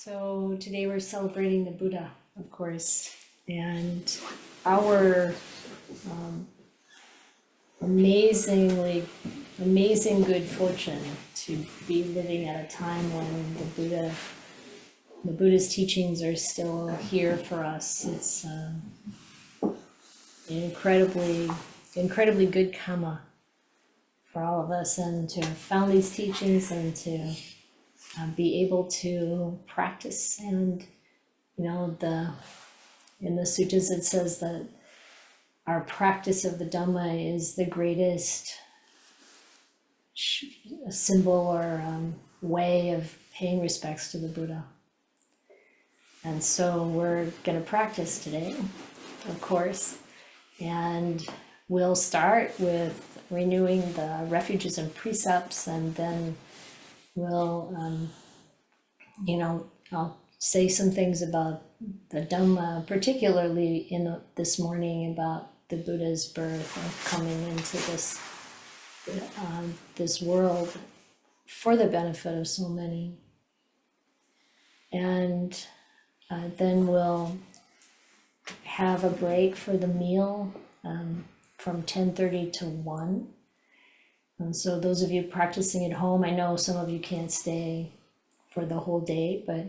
So today we're celebrating the Buddha, of course, and our amazing good fortune to be living at a time when the Buddha's teachings are still here for us. It's an incredibly good karma for all of us, and to have found these teachings and to be able to practice. And in the suttas it says that our practice of the Dhamma is the greatest symbol or way of paying respects to the Buddha. And so we're going to practice today, of course, and we'll start with renewing the refuges and precepts, and then we'll, I'll say some things about the Dhamma, particularly this morning about the Buddha's birth and coming into this world for the benefit of so many. And then we'll have a break for the meal from 10:30 to 1. And so those of you practicing at home, I know some of you can't stay for the whole day, but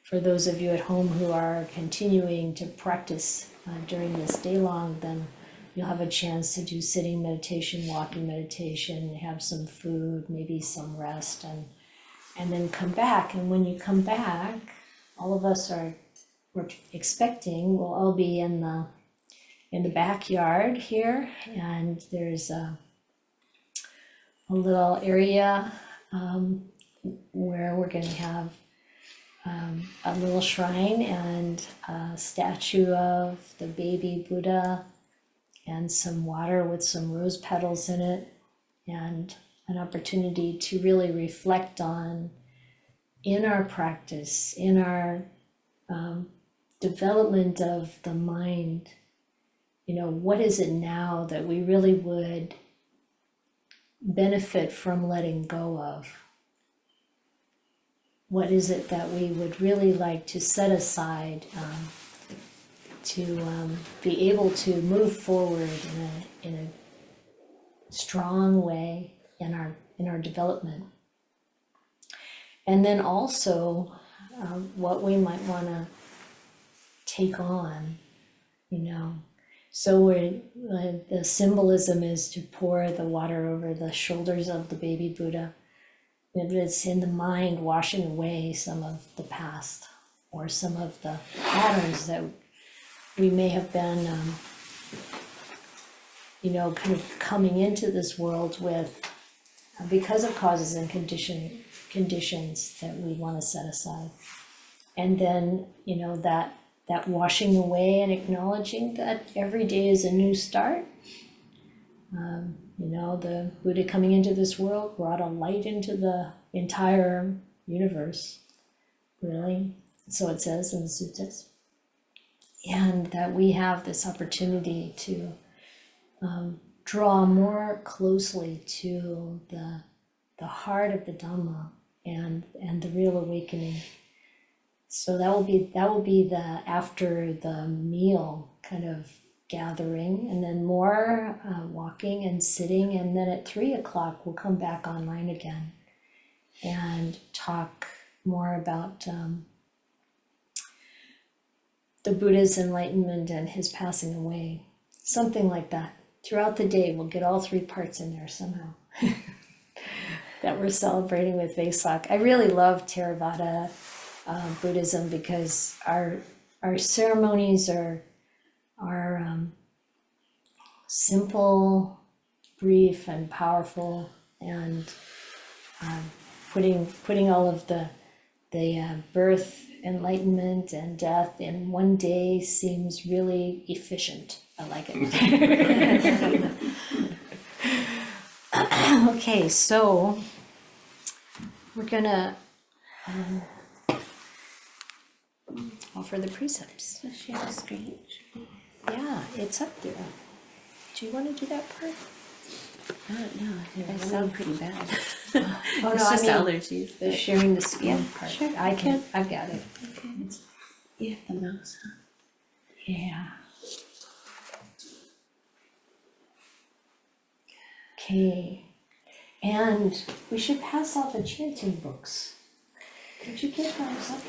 for those of you at home who are continuing to practice during this day long, then you'll have a chance to do sitting meditation, walking meditation, have some food, maybe some rest, and then come back. And when you come back, all of us we're expecting we'll all be in the backyard here, and there's a little area where we're going to have a little shrine and a statue of the baby Buddha and some water with some rose petals in it, and an opportunity to really reflect on, in our practice, in our development of the mind, what is it now that we really would benefit from letting go of? What is it that we would really like to set aside to be able to move forward in a strong way in our development? And then also what we might want to take on, So the symbolism is to pour the water over the shoulders of the baby Buddha. It's in the mind washing away some of the past or some of the patterns that we may have been, kind of coming into this world with because of causes and conditions that we want to set aside. And then, that washing away and acknowledging that every day is a new start. The Buddha coming into this world brought a light into the entire universe, really. So it says in the suttas. And that we have this opportunity to draw more closely to the heart of the Dhamma and the real awakening. So that will be the after the meal kind of gathering, and then more walking and sitting, and then at 3:00 we'll come back online again and talk more about the Buddha's enlightenment and his passing away, something like that. Throughout the day we'll get all 3 parts in there somehow that we're celebrating with Vesak. I really love Theravada Buddhism because our ceremonies are simple, brief, and powerful, and putting all of the birth, enlightenment, and death in one day seems really efficient. I like it. Okay, so we're gonna offer the precepts. Does she have a screen? Yeah, it's up there. Do you want to do that part? No, they sound pretty bad. Oh, It's no, just I mean, allergies. the sharing the screen Yeah, part. sure, I've got it. Okay. Yeah, the mouse, huh? Yeah. Okay. And we should pass out the chanting books. Did you get those up?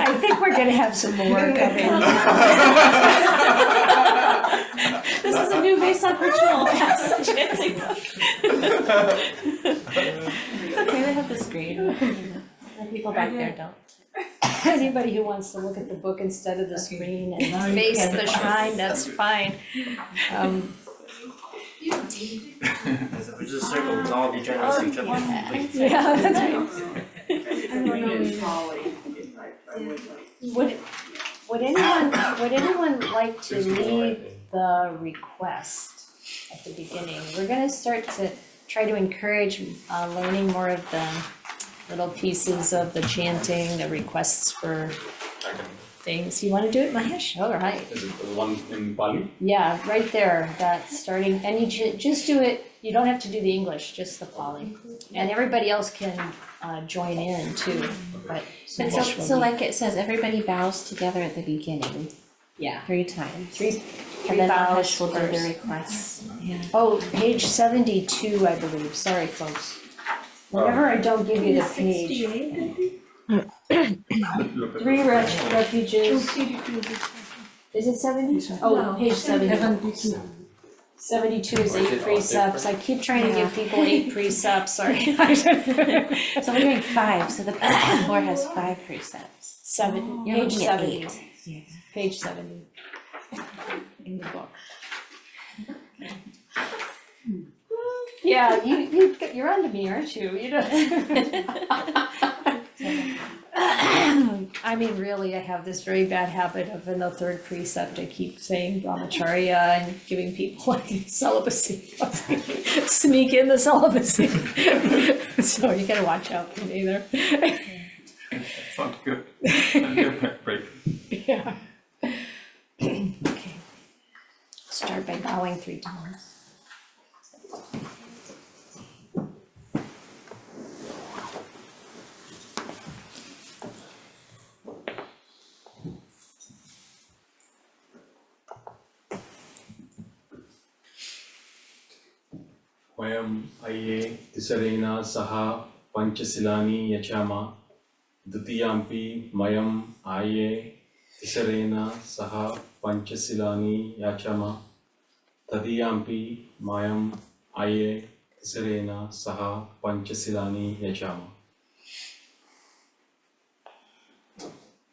I think we're gonna have some more coming. This is a new Vesak ritual. Pass the chanting book. It's okay, they have the screen. The people back there don't. Anybody who wants to look at the book instead of the screen and face the shrine, that's fine. If we just circle, we'll all be generous to each other. Yeah, that's right. Would anyone like to lead the request at the beginning? We're gonna start to try to encourage learning more of the little pieces of the chanting, the requests for things. You wanna do it, Mahesh? All right. Is it the one in Pali? Yeah, right there, that's starting, and you just do it, you don't have to do the English, just the Pali. And everybody else can join in too, but But so like it says, everybody bows together at the beginning, yeah. 3 times. Three And then bows Mahesh will do the first. requests. Yeah. Oh, page 72, I believe, sorry folks. Whenever I don't give you the page. Look at 3 refuges. Is it 70? Oh, page 70. 72 is 8 precepts, I keep trying to give people 8 precepts, sorry. So we're doing 5, so the page before has 5 precepts. You're Page looking at 70, 8. Yeah. page 70 in the book. Yeah, you're on to me, aren't you? You know. I mean, really, I have this very bad habit of in the 3rd precept, I keep saying brahmacharya and giving people like celibacy. Sneak in the celibacy. So you gotta watch out for me there. It's not good. And your back break. Yeah. Okay. Start by bowing 3 times. वयम् अय्ये तिसरेण सह पञ्चशिलानि यच्छामः द्वितीयाम्पि मयम् आये तिसरेण सह पञ्चशिलानि यच्छामः तृतीयाम्पि मयम् आये तिसरेण सह पञ्चशिलानि यच्छामः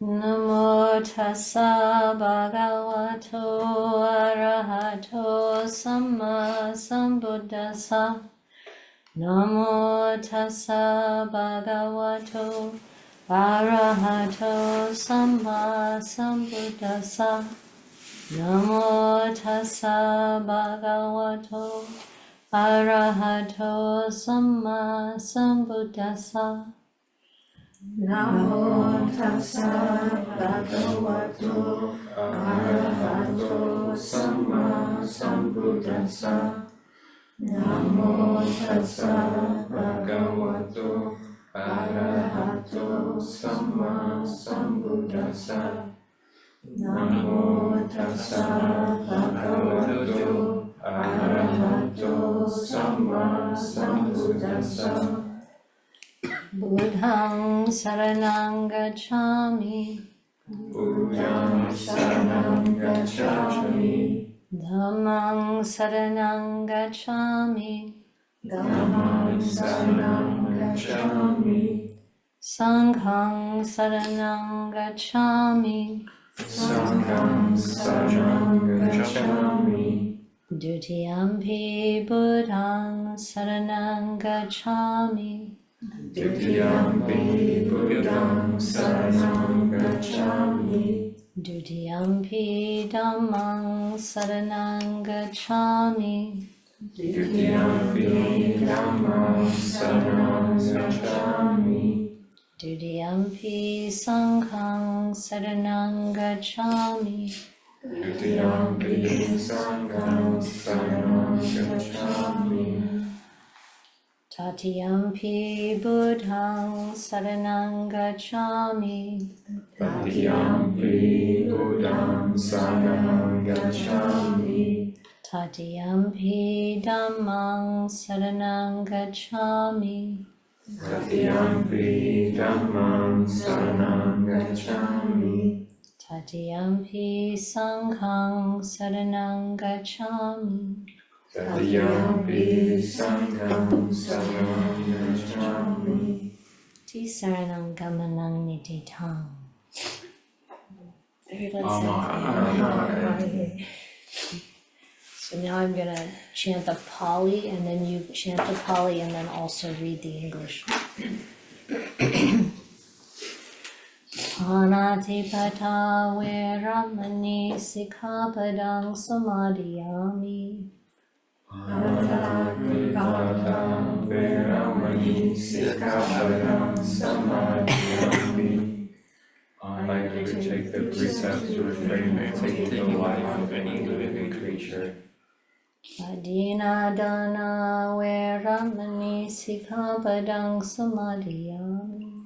Namo tassa bhagavato arahato samma sambuddhassa. Namo tassa bhagavato arahato samma sambuddhassa. Namo tassa bhagavato arahato samma sambuddhassa. Namo tassa bhagavato arahato samma sambuddhassa. Namo tassa bhagavato arahato samma sambuddhassa. Namo tassa bhagavato arahato samma sambuddhassa. Buddhang saranang gacchami. Buddhang saranang gacchami. Dhammang saranang gacchami. Dhammang saranang gacchami. Sanghang saranang gacchami. Sanghang saranang gacchami. Dutiyampi Buddhang saranang gacchami. Dutiyampi Buddhang saranang gacchami. Dutiyampi Dhammang saranang gacchami. Dutiyampi Dhammang saranang gacchami. Dutiyampi sanghang saranang gacchami. Dutiyampi sanghang saranang gacchami. Tatiyampi buddhang saranang gacchami. Tatiyampi buddhang saranang gacchami. Tatiyampi dhammang saranang gacchami. Tatiyampi dhammang saranang gacchami. Tatiyampi sanghang saranang gacchami. Tatiyampi sanghang saranang gacchami. Tisaranang gamanang nititang. So now I'm gonna chant the Pali, and then you chant the Pali and then also read the English. Panatipata veramani sikkhapadang samadhiyami. Panatipata veramani sikkhapadang samadhiyami. I undertake the precepts to refrain from taking the life of any living creature. Adina dana veramani sikkhapadang samadhiyami.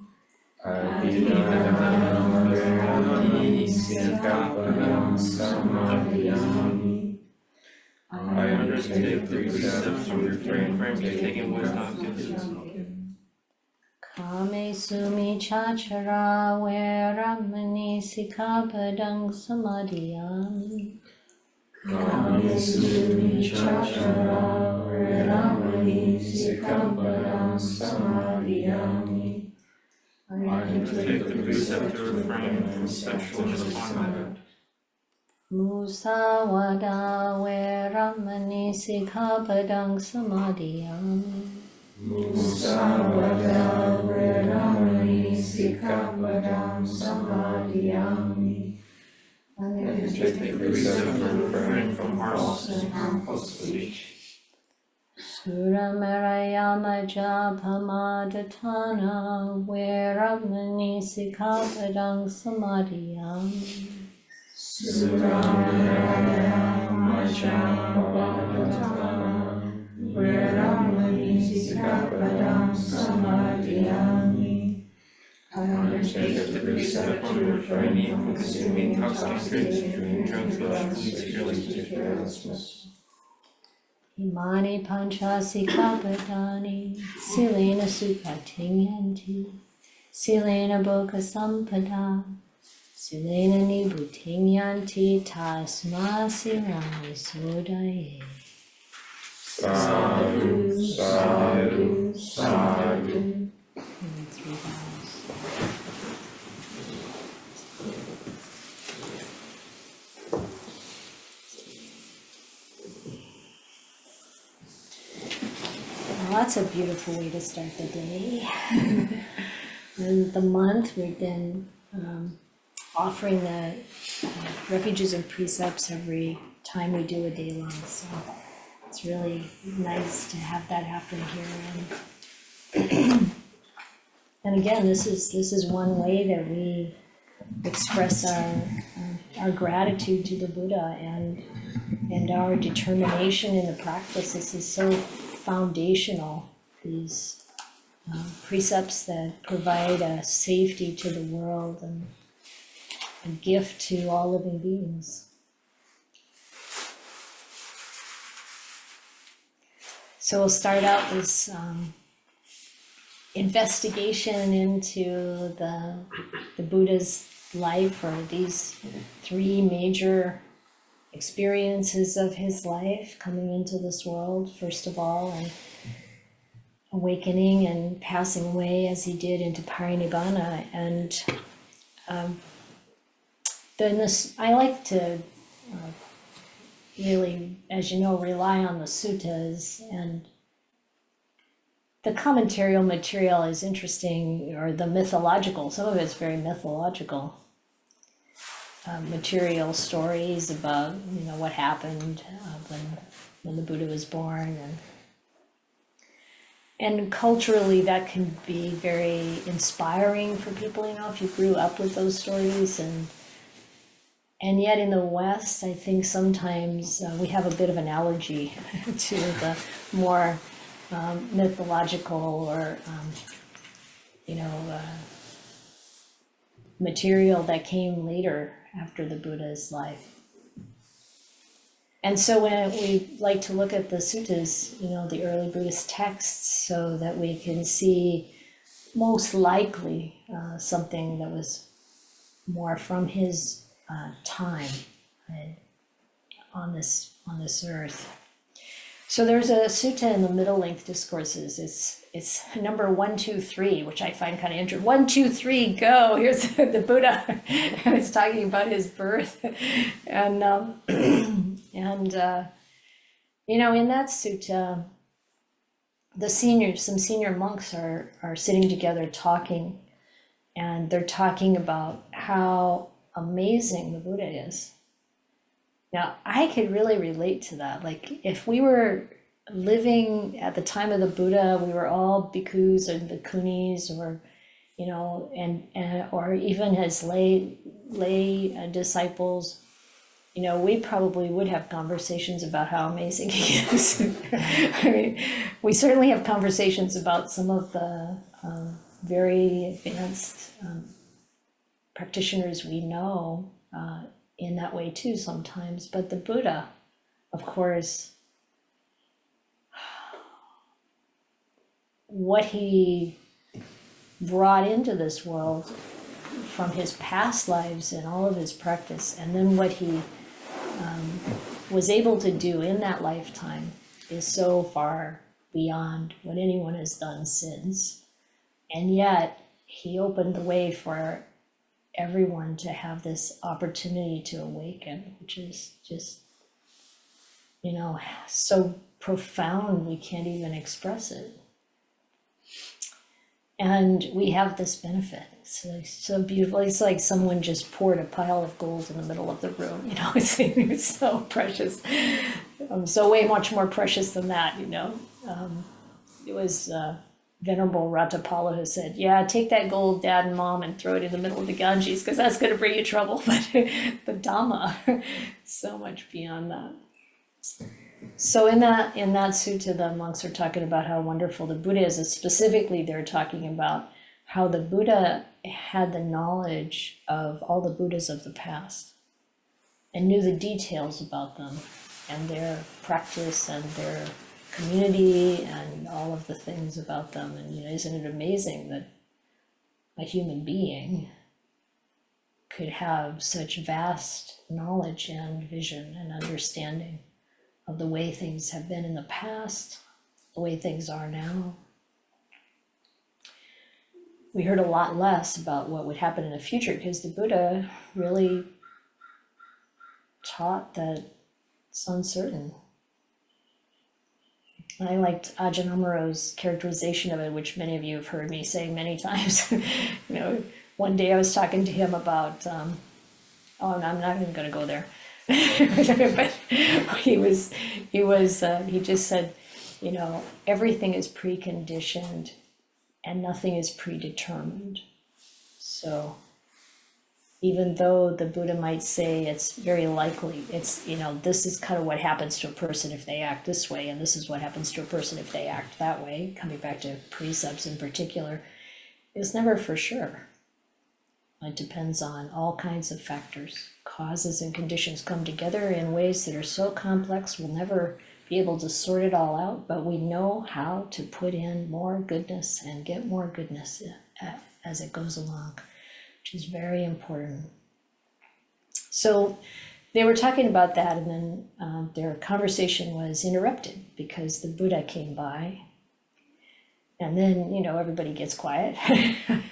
Adinadana veramani sikkhapadang samadhiyami. I undertake the precepts to refrain from taking what is not good to myself. Kame sumi chachara veramani sikkhapadang samadhiyami. Kamesumi chachara veramani sikkhapadang samadhiyami. I undertake the precept to refrain from sexual misconduct. Musawada veramani sikkhapadang samadhiyami. Musawada veramani sikkhapadang samadhiyami. I undertake the precept to refrain from harsh and harmful speech. Suramarayama japamadhatana veramani sikkhapadang samadhiyami. Suramaraya Majapavadana veramani sikkhapadang samadhiyami. I undertake the precept to refrain from consuming intoxicating drinks which lead to carelessness. Imani pancha sikkhapadani silena sukhatinyanti. Silena bhoga sampada. Silena nibhutinyanti tasma silani sodaye. Sadhu, sadhu, sadhu. And 3 vows. Well, that's a beautiful way to start the day. And the month we've been offering the refuges and precepts every time we do a daylong. So it's really nice to have that happen here. And again, this is one way that we express our gratitude to the Buddha and our determination in the practice. This is so foundational, these precepts that provide a safety to the world and a gift to all living beings. So we'll start out this investigation into the Buddha's life, or these 3 major experiences of his life, coming into this world first of all, and awakening and passing away as he did into parinibbana. And then I like to really, as you know, rely on the suttas, and the commentarial material is interesting, or the mythological, some of it's very mythological material, stories about, what happened when the Buddha was born. And culturally, that can be very inspiring for people, you know, if you grew up with those stories. And yet in the West, I think sometimes we have a bit of an allergy to the more mythological or, material that came later after the Buddha's life. And so when we like to look at the suttas, you know, the early Buddhist texts, so that we can see most likely something that was more from his time on this earth. So there's a sutta in the Middle Length Discourses. It's number 123, which I find kind of interesting. 1, 2, 3, go. Here's the Buddha, and it's talking about his birth, and you know, in that sutta, some senior monks are sitting together talking, and they're talking about how amazing the Buddha is. Now, I could really relate to that. Like, if we were living at the time of the Buddha, we were all bhikkhus and bhikkhunis, or, you know, and or even as lay disciples, you know, we probably would have conversations about how amazing he is. I mean, we certainly have conversations about some of the very advanced practitioners we know in that way too sometimes. But the Buddha, of course, what he brought into this world from his past lives and all of his practice, and then what he was able to do in that lifetime, is so far beyond what anyone has done since. And yet he opened the way for everyone to have this opportunity to awaken, which is just, you know, so profound we can't even express it. And we have this benefit. So beautiful. It's like someone just poured a pile of gold in the middle of the room, you know. It's so precious. So way much more precious than that, you know. It was Venerable Ratapala who said, yeah, take that gold, Dad and Mom, and throw it in the middle of the Ganges, because that's going to bring you trouble. But the Dhamma, so much beyond that. So in that sutta, the monks are talking about how wonderful the Buddha is, and specifically they're talking about how the Buddha had the knowledge of all the Buddhas of the past and knew the details about them and their practice and their community and all of the things about them. And, you know, isn't it amazing that a human being could have such vast knowledge and vision and understanding of the way things have been in the past, the way things are now. We heard a lot less about what would happen in the future, because the Buddha really taught that it's uncertain. And I liked Ajahn Amaro's characterization of it, which many of you have heard me say many times. You know, one day I was talking to him about, I'm not even gonna go there. But he just said, you know, everything is preconditioned and nothing is predetermined. So even though the Buddha might say it's very likely, it's, you know, this is kind of what happens to a person if they act this way, and this is what happens to a person if they act that way, coming back to precepts in particular, it's never for sure. It depends on all kinds of factors. Causes and conditions come together in ways that are so complex, we'll never be able to sort it all out, but we know how to put in more goodness and get more goodness as it goes along, which is very important. So they were talking about that, and then their conversation was interrupted because the Buddha came by. And then, you know, everybody gets quiet. And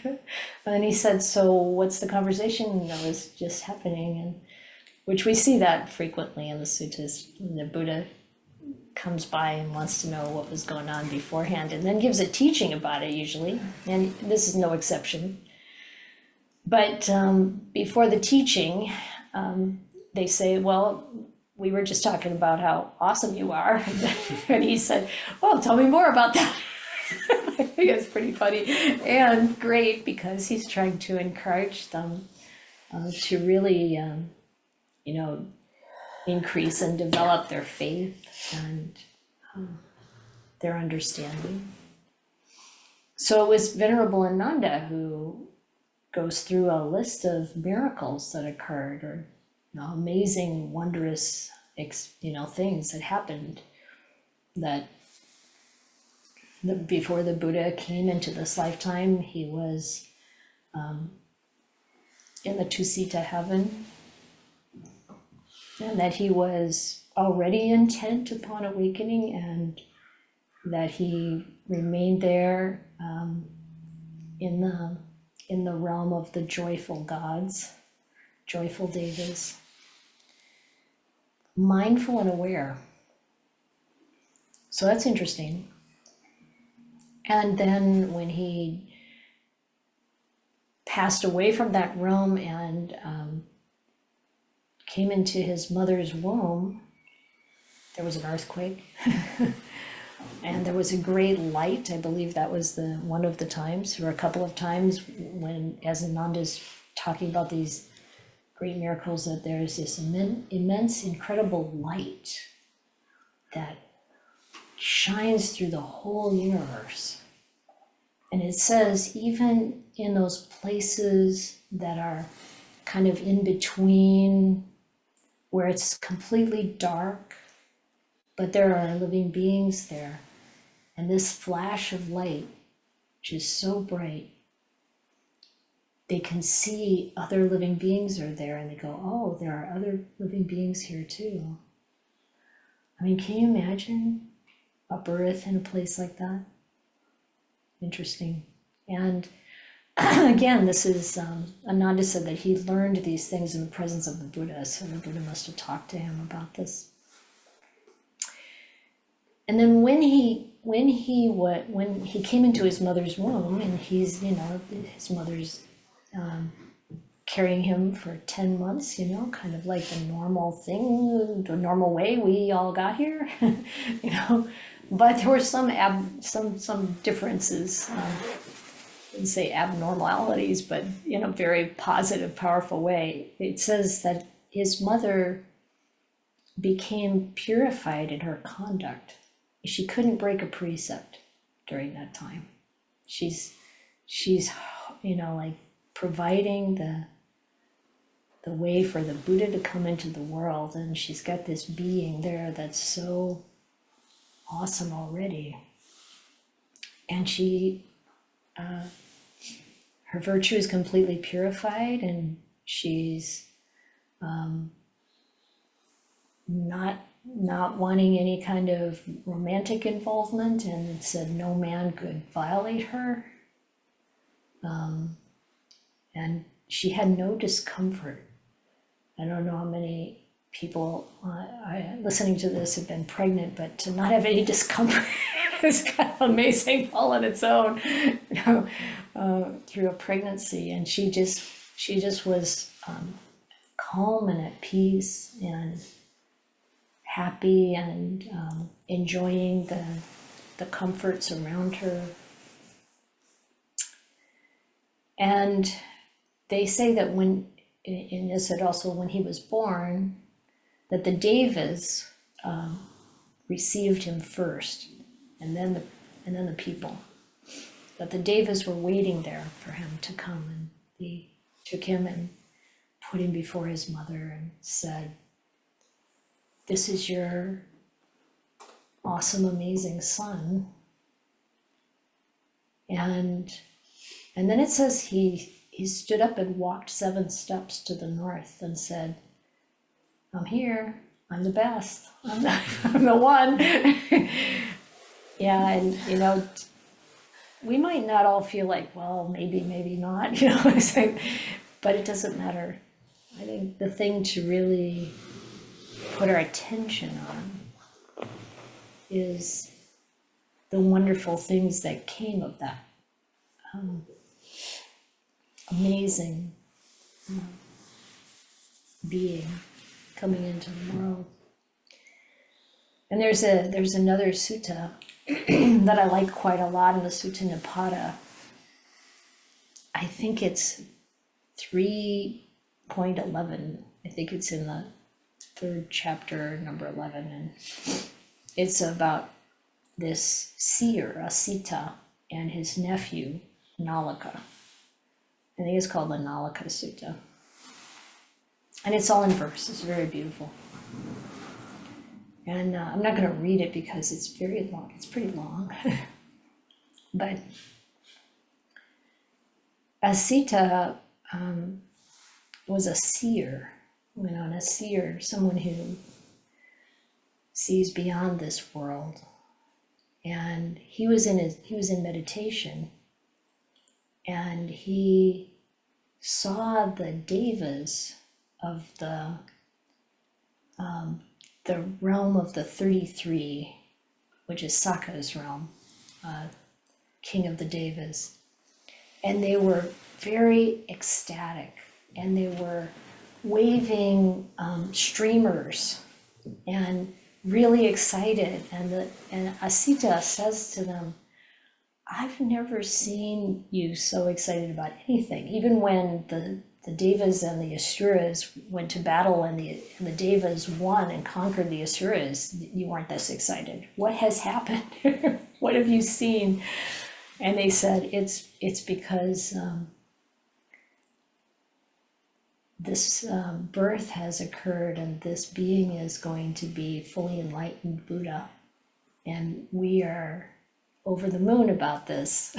then he said, so what's the conversation that was just happening? And which we see that frequently in the suttas. The Buddha comes by and wants to know what was going on beforehand, and then gives a teaching about it usually. And this is no exception. But before the teaching, they say, well, we were just talking about how awesome you are. And he said, well, tell me more about that. I think it's pretty funny and great because he's trying to encourage them to really, you know, increase and develop their faith and their understanding. So it was Venerable Ananda who goes through a list of miracles that occurred, or amazing, wondrous, things that happened that before the Buddha came into this lifetime, he was in the Tusita heaven, and that he was already intent upon awakening, and that he remained there in the realm of the joyful gods, joyful devas, mindful and aware. So that's interesting. And then when he passed away from that realm and came into his mother's womb, there was an earthquake. And there was a great light. I believe that was one of the times, or a couple of times, when, as Ananda's talking about these great miracles, that there's this immense, incredible light that shines through the whole universe. And it says, even in those places that are kind of in between, where it's completely dark, but there are living beings there. And this flash of light, which is so bright, they can see other living beings are there, and they go, oh, there are other living beings here too. I mean, can you imagine a birth in a place like that? Interesting. And again, this is, Ananda said that he learned these things in the presence of the Buddha, so the Buddha must have talked to him about this. And then when he came into his mother's womb, and he's, his mother's carrying him for 10 months, kind of like the normal thing, the normal way we all got here, but there were some differences, I wouldn't say abnormalities, but in a very positive, powerful way. It says that his mother became purified in her conduct. She couldn't break a precept during that time. She's like providing the way for the Buddha to come into the world, and she's got this being there that's so awesome already. And she, her virtue is completely purified, and she's not wanting any kind of romantic involvement, and it said no man could violate her. And she had no discomfort. I don't know how many people listening to this have been pregnant, but to not have any discomfort is kind of amazing all on its own, through a pregnancy. And she just was calm and at peace and happy and enjoying the comforts around her. And they say that when, in this, that also when he was born, that the devas received him first, and then the people. That the devas were waiting there for him to come, and they took him and put him before his mother and said, "This is your awesome, amazing son." And then it says he stood up and walked 7 steps to the north and said, "I'm here, I'm the best, I'm the one." Yeah, and we might not all feel like, well, maybe not, but it doesn't matter. I think the thing to really put our attention on is the wonderful things that came of that. Amazing being coming into the world. And there's another sutta that I like quite a lot in the Sutta Nipata. I think it's 3.11. I think it's in the third chapter, number 11, and it's about this seer, Asita, and his nephew, Nalaka. I think it's called the Nalaka Sutta. And it's all in verse, it's very beautiful. And I'm not going to read it because it's very long, it's pretty long. But Asita was a seer, and a seer, someone who sees beyond this world. And he was in meditation, and he saw the devas of the realm of the 33, which is Sakka's realm, king of the devas. And they were very ecstatic, and they were waving streamers and really excited. And Asita says to them, I've never seen you so excited about anything. Even when the Devas and the Asuras went to battle and the Devas won and conquered the Asuras, you weren't this excited. What has happened? What have you seen? And they said, it's because this birth has occurred, and this being is going to be fully enlightened Buddha. And we are over the moon about this.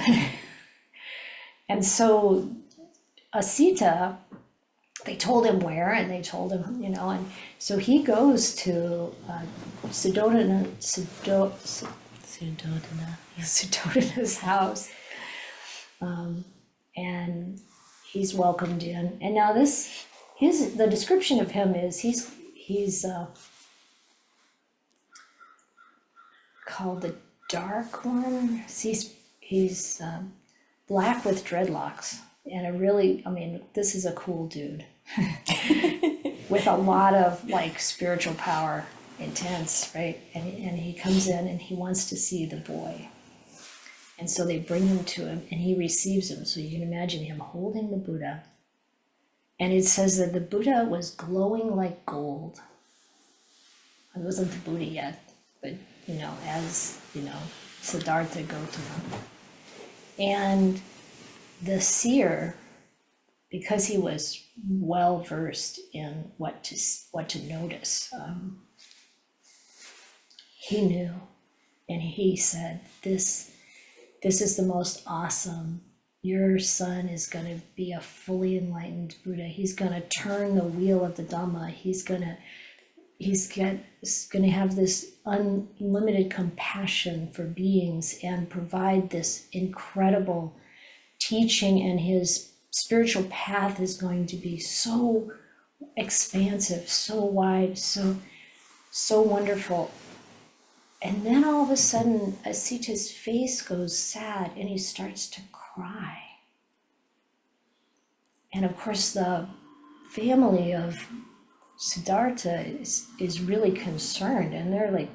And so Asita, they told him where, and they told him, and so he goes to Suddhodana's house, and he's welcomed in. And now the description of him is he's called the Dark One. He's black with dreadlocks, and this is a cool dude with a lot of like spiritual power, intense, right? And he comes in and he wants to see the boy. And so they bring him to him, and he receives him. So you can imagine him holding the Buddha. And it says that the Buddha was glowing like gold. It wasn't the Buddha yet, but as Siddhartha Gautama. And the seer, because he was well versed in what to notice, he knew, and he said, "This is the most awesome. Your son is going to be a fully enlightened Buddha. He's going to turn the wheel of the Dhamma. He's going to have this unlimited compassion for beings and provide this incredible teaching, and his spiritual path is going to be so expansive, so wide, so wonderful." And then all of a sudden, Asita's face goes sad, and he starts to cry. And of course, the family of Siddhartha is really concerned, and they're like,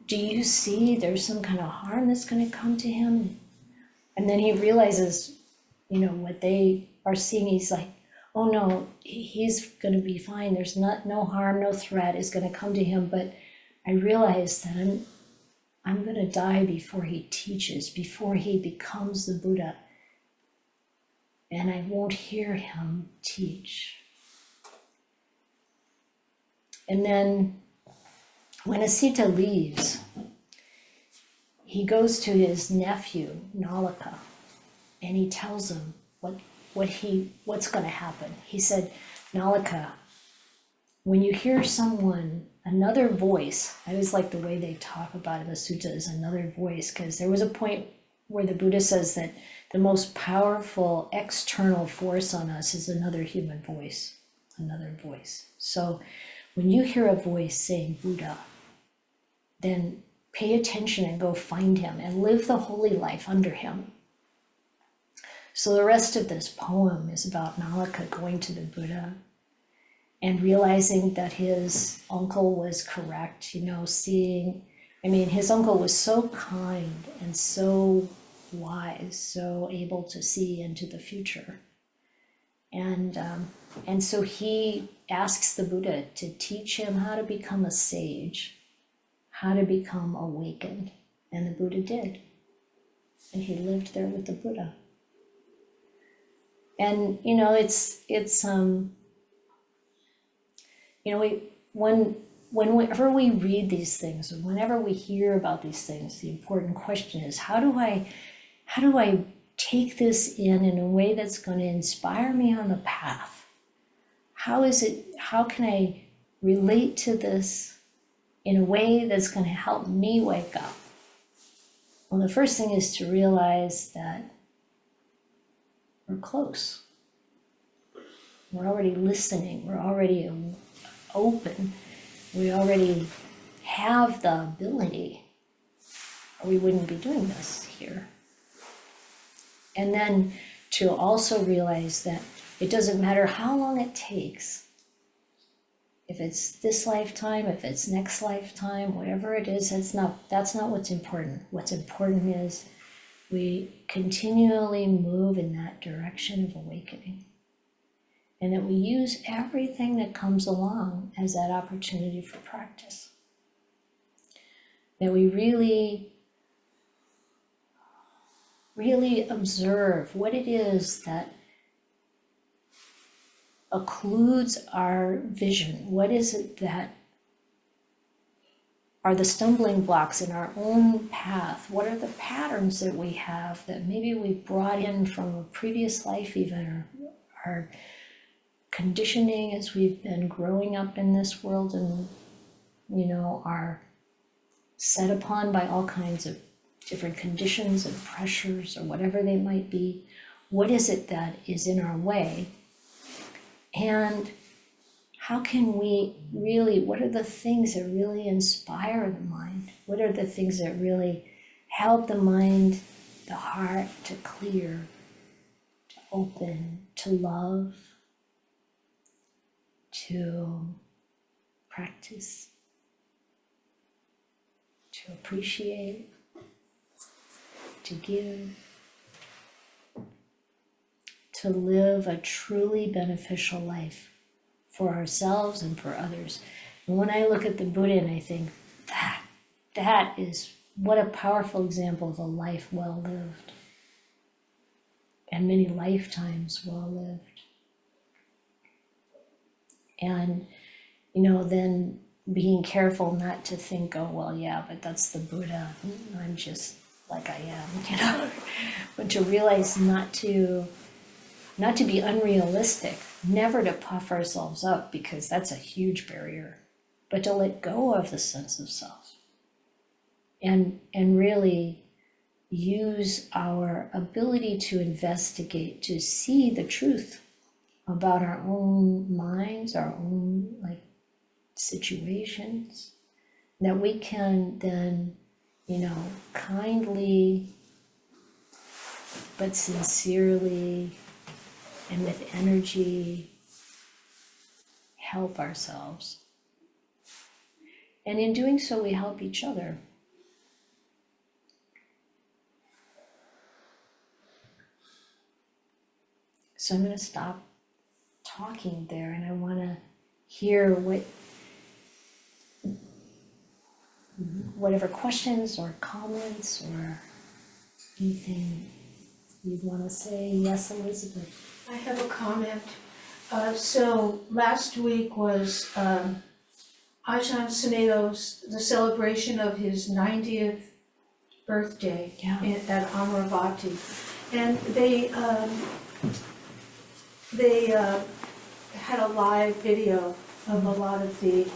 do you see there's some kind of harm that's going to come to him? And then he realizes, what they are seeing. He's like, oh no, he's going to be fine. There's no harm, no threat is going to come to him. But I realize that I'm going to die before he teaches, before he becomes the Buddha. And I won't hear him teach. And then when Asita leaves, he goes to his nephew, Nalaka, and he tells him what's going to happen. He said, Nalaka, when you hear another voice, I always like the way they talk about it in the sutta is another voice, because there was a point where the Buddha says that the most powerful external force on us is another human voice, another voice. So when you hear a voice saying Buddha, then pay attention and go find him and live the holy life under him. So the rest of this poem is about Nalaka going to the Buddha and realizing that his uncle was correct, seeing I mean, his uncle was so kind and so wise, so able to see into the future. And so he asks the Buddha to teach him how to become a sage, how to become awakened. And the Buddha did. And he lived there with the Buddha. And, you know, whenever we read these things, and whenever we hear about these things, the important question is, how do I take this in a way that's going to inspire me on the path? How can I relate to this in a way that's going to help me wake up? Well, the first thing is to realize that we're close. We're already listening. We're already open. We already have the ability, or we wouldn't be doing this here. And then to also realize that it doesn't matter how long it takes. If it's this lifetime, if it's next lifetime, whatever it is, that's not what's important. What's important is we continually move in that direction of awakening. And that we use everything that comes along as that opportunity for practice. That we really, really observe what it is that occludes our vision. What is it that are the stumbling blocks in our own path? What are the patterns that we have that maybe we brought in from a previous life even, or our conditioning as we've been growing up in this world and, you know, are set upon by all kinds of different conditions and pressures or whatever they might be. What is it that is in our way? And how can we really, what are the things that really inspire the mind? What are the things that really help the mind, the heart to clear, to open, to love, to practice, to appreciate, to give, to live a truly beneficial life for ourselves and for others. And when I look at the Buddha and I think, that is, what a powerful example of a life well lived. And many lifetimes well lived. And, you know, then being careful not to think, oh, well, yeah, but that's the Buddha. I'm just like I am, you know. But to realize not to be unrealistic, never to puff ourselves up, because that's a huge barrier, but to let go of the sense of self and really use our ability to investigate, to see the truth about our own minds, our own situations, that we can then, you know, kindly but sincerely and with energy help ourselves. And in doing so, we help each other. So I'm going to stop talking there, and I want to hear whatever questions or comments or anything you'd want to say. Yes, Elizabeth. I have a comment. So last week was Ajahn Sumedho's, the celebration of his 90th birthday at Amaravati. And they had a live video of a lot of the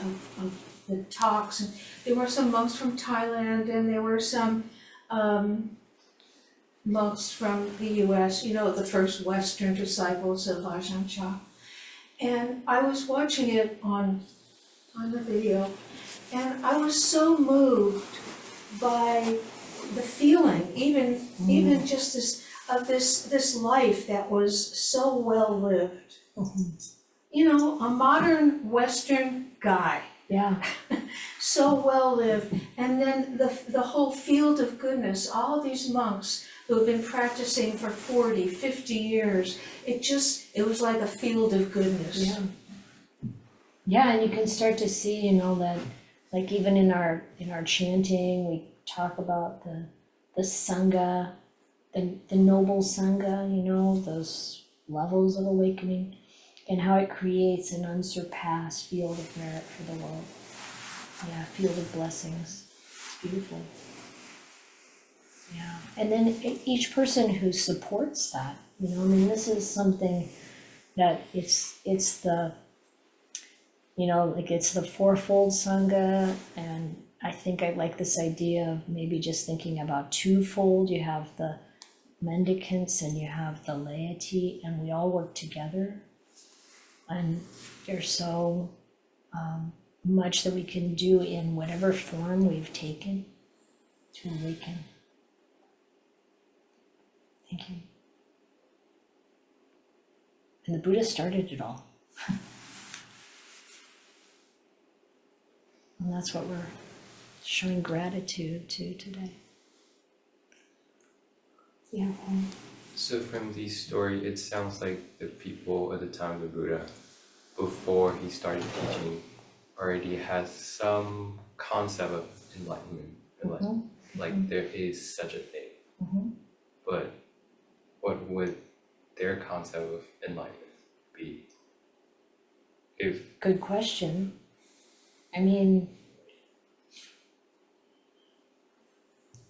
talks. And there were some monks from Thailand, and there were some monks from the US, you know, the first Western disciples of Ajahn Chah. And I was watching it on the video, and I was so moved by the feeling, even just this life that was so well lived. You know, a modern Western guy Yeah, so well lived. And then the whole field of goodness, all these monks who have been practicing for 40, 50 years, it was like a field of goodness. yeah. Yeah, and you can start to see, you know, that like even in our chanting, we talk about the sangha, the noble sangha, you know, those levels of awakening, and how it creates an unsurpassed field of merit for the world. Yeah, field of blessings. It's beautiful. Yeah, and then each person who supports that, you know, I mean, this is something that it's the, you know, like it's the fourfold sangha, and I think I like this idea of maybe just thinking about twofold. You have the mendicants and you have the laity, and we all work together. And there's so much that we can do in whatever form we've taken to awaken. Thank you. And the Buddha started it all. And that's what we're showing gratitude to today. Yeah. So from the story, it sounds like the people at the time of the Buddha, before he started teaching, already has some concept of enlightenment. Like there is such a thing. Mhm. But what would their concept of enlightenment be? If Good question. I mean,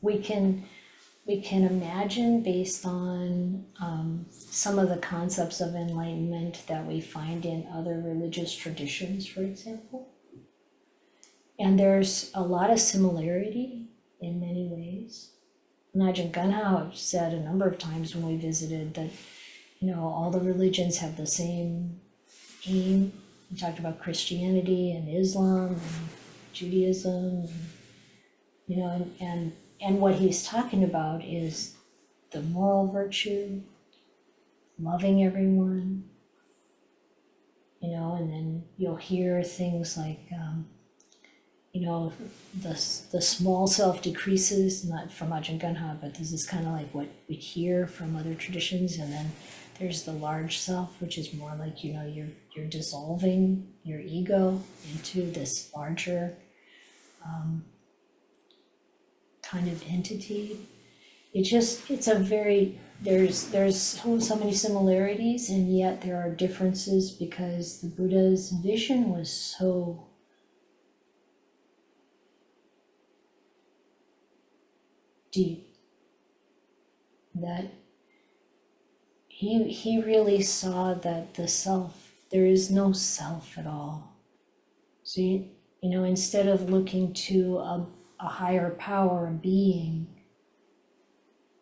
we can imagine based on some of the concepts of enlightenment that we find in other religious traditions, for example. And there's a lot of similarity in many ways. Ajahn Gunhao said a number of times when we visited that, you know, all the religions have the same aim. He talked about Christianity and Islam and Judaism, and, you know, and what he's talking about is the moral virtue, loving everyone, you know, and then you'll hear things like, you know, the small self decreases, not from Ajahn Gunha, but this is kind of like what we hear from other traditions. And then there's the large self, which is more like, you know, you're dissolving your ego into this larger kind of entity. It's a very, there's so many similarities, and yet there are differences because the Buddha's vision was so deep that he really saw that the self, there is no self at all. So you know, instead of looking to a higher power, a being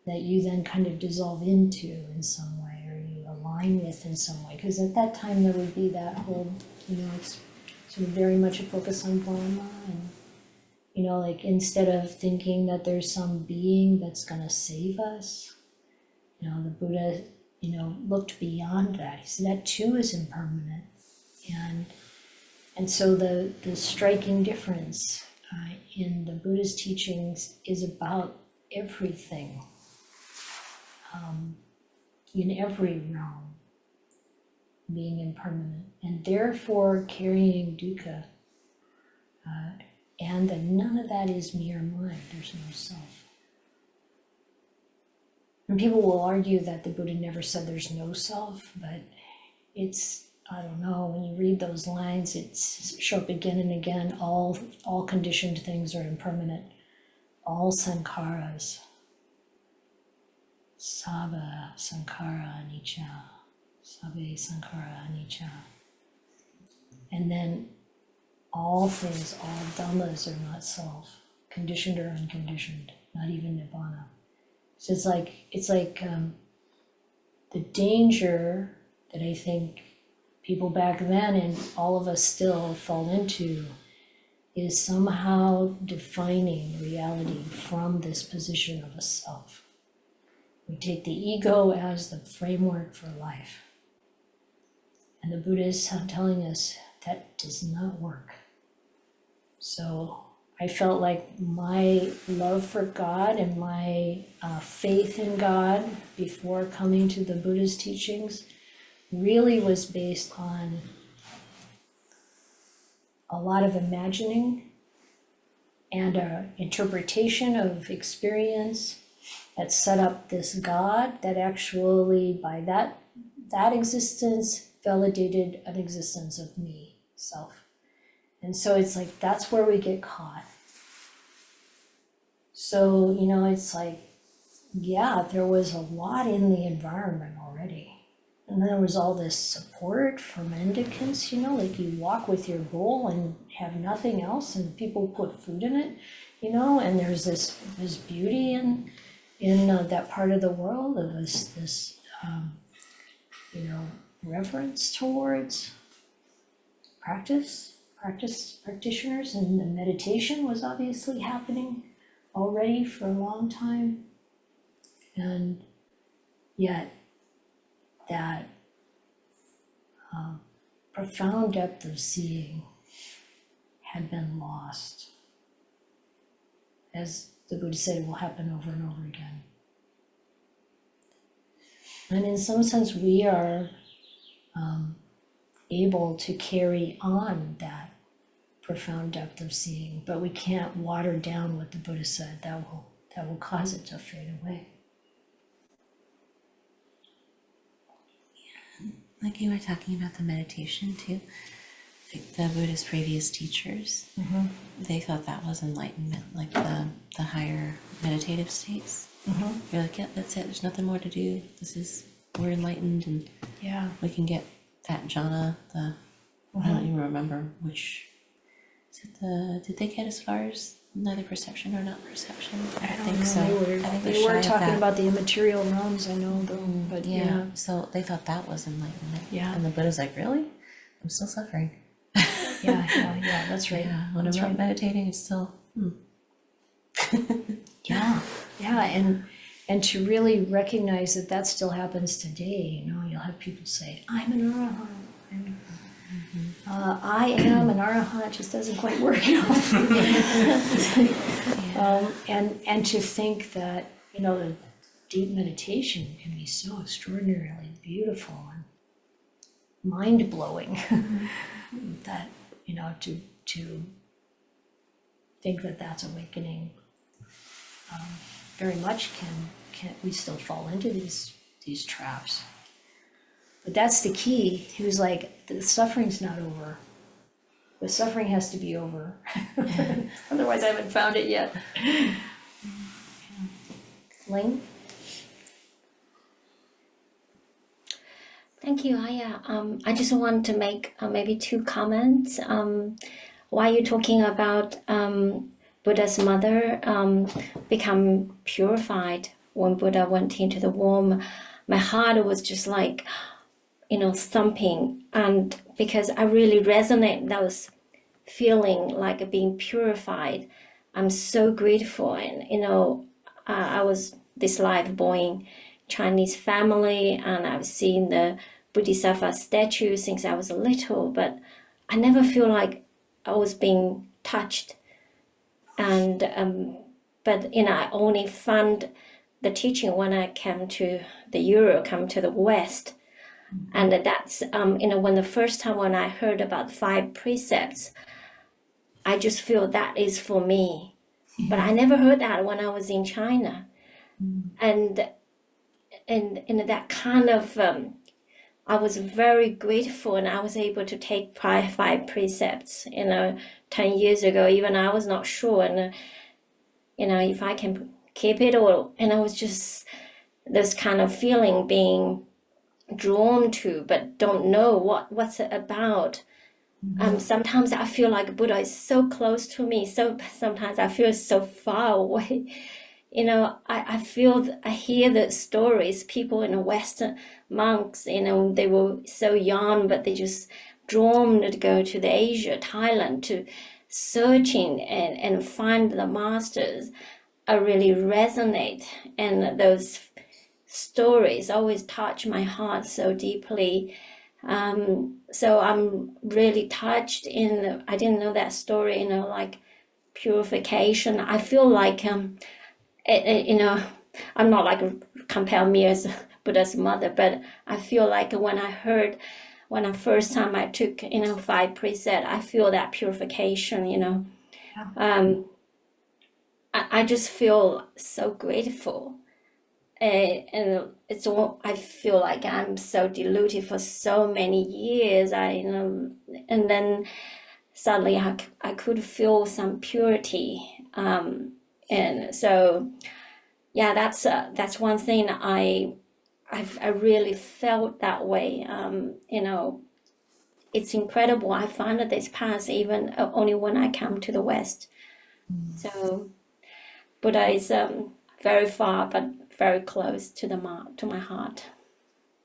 that you then kind of dissolve into in some way, or you align with in some way, because at that time there would be that whole, you know, it's sort of very much a focus on Dhamma, and you know, like instead of thinking that there's some being that's gonna save us, you know, the Buddha, you know, looked beyond that. He said that too is impermanent. And so the striking difference in the Buddha's teachings is about everything, in every realm, being impermanent, and therefore carrying dukkha. And that none of that is mere mind, there's no self. And people will argue that the Buddha never said there's no self, but it's, I don't know, when you read those lines, it's show up again and again, all conditioned things are impermanent, all sankharas, sabba sankhara anicca, sabbe sankhara anicca. And then all things, all dhammas are not self, conditioned or unconditioned, not even nibbana. So it's like the danger that I think people back then and all of us still fall into is somehow defining reality from this position of a self. We take the ego as the framework for life. And the Buddha is telling us that does not work. So I felt like my love for God and my faith in God before coming to the Buddhist teachings really was based on a lot of imagining and interpretation of experience that set up this God that actually, by that existence, validated an existence of me, self. And so it's like, that's where we get caught. So, you know, it's like, yeah, there was a lot in the environment already. And then there was all this support for mendicants, you know, like you walk with your bowl and have nothing else and people put food in it, you know, and there's this beauty in that part of the world of this you know, reverence towards practitioners, and the meditation was obviously happening already for a long time. And yet that profound depth of seeing had been lost. As the Buddha said, it will happen over and over again. And in some sense, we are able to carry on that profound depth of seeing, but we can't water down what the Buddha said. That will cause it to fade away. Like you were talking about the meditation too, like the Buddhist previous teachers, they thought that was enlightenment, like the higher meditative states. You're like, yeah, that's it, there's nothing more to do. We're enlightened and Yeah. we can get that jhana, I don't even remember which, did they get as far as neither perception or not perception? I don't think so. They were talking about the immaterial realms, I know them, but yeah. So they thought that was enlightenment. Yeah. And the Buddha's like, really? I'm still suffering. Yeah, that's right. Yeah, when That's I'm not right. meditating, it's still, Yeah, and to really recognize that that still happens today, you know, you'll have people say, I'm an arahant. I am an arahant, just doesn't quite work, you know. And to think that, you know, the deep meditation can be so extraordinarily beautiful and mind-blowing that, you know, to think that that's awakening very much can we still fall into these traps. But that's the key. He was like, the suffering's not over. The suffering has to be over. Otherwise I haven't found it yet. Ling? Thank you, Ayya. I just want to make maybe two comments. While you're talking about Buddha's mother become purified when Buddha went into the womb, my heart was just like, you know, thumping, and because I really resonate those feeling like being purified. I'm so grateful, and you know, I was this life born Chinese family, and I've seen the Bodhisattva statue since I was little, but I never feel like I was being touched. And but you know, I only found the teaching when I came to the Europe, come to the West. And that's you know, when the first time when I heard about 5 precepts, I just feel that is for me. But I never heard that when I was in China. And that kind of I was very grateful, and I was able to take 5 precepts, you know, 10 years ago. Even I was not sure, and you know, if I can keep it, or, and I was just this kind of feeling being drawn to, but don't know what's it about. Sometimes I feel like Buddha is so close to me, so sometimes I feel so far away. You know, I hear the stories, people in the Western monks, you know, they were so young, but they just drawn to go to the Asia, Thailand, to searching and find the masters. I really resonate, and those stories always touch my heart so deeply. So I'm really touched in, I didn't know that story, like purification. I feel like, I'm not like compare me as Buddha's mother, but I feel like when I first time I took, 5 precepts, I feel that purification, I just feel so grateful. And it's all, I feel like I'm so deluded for so many years. And then suddenly I could feel some purity. And so, yeah, that's one thing I really felt that way. It's incredible. I found this path even only when I come to the West. So Buddha is very far, but very close to to my heart.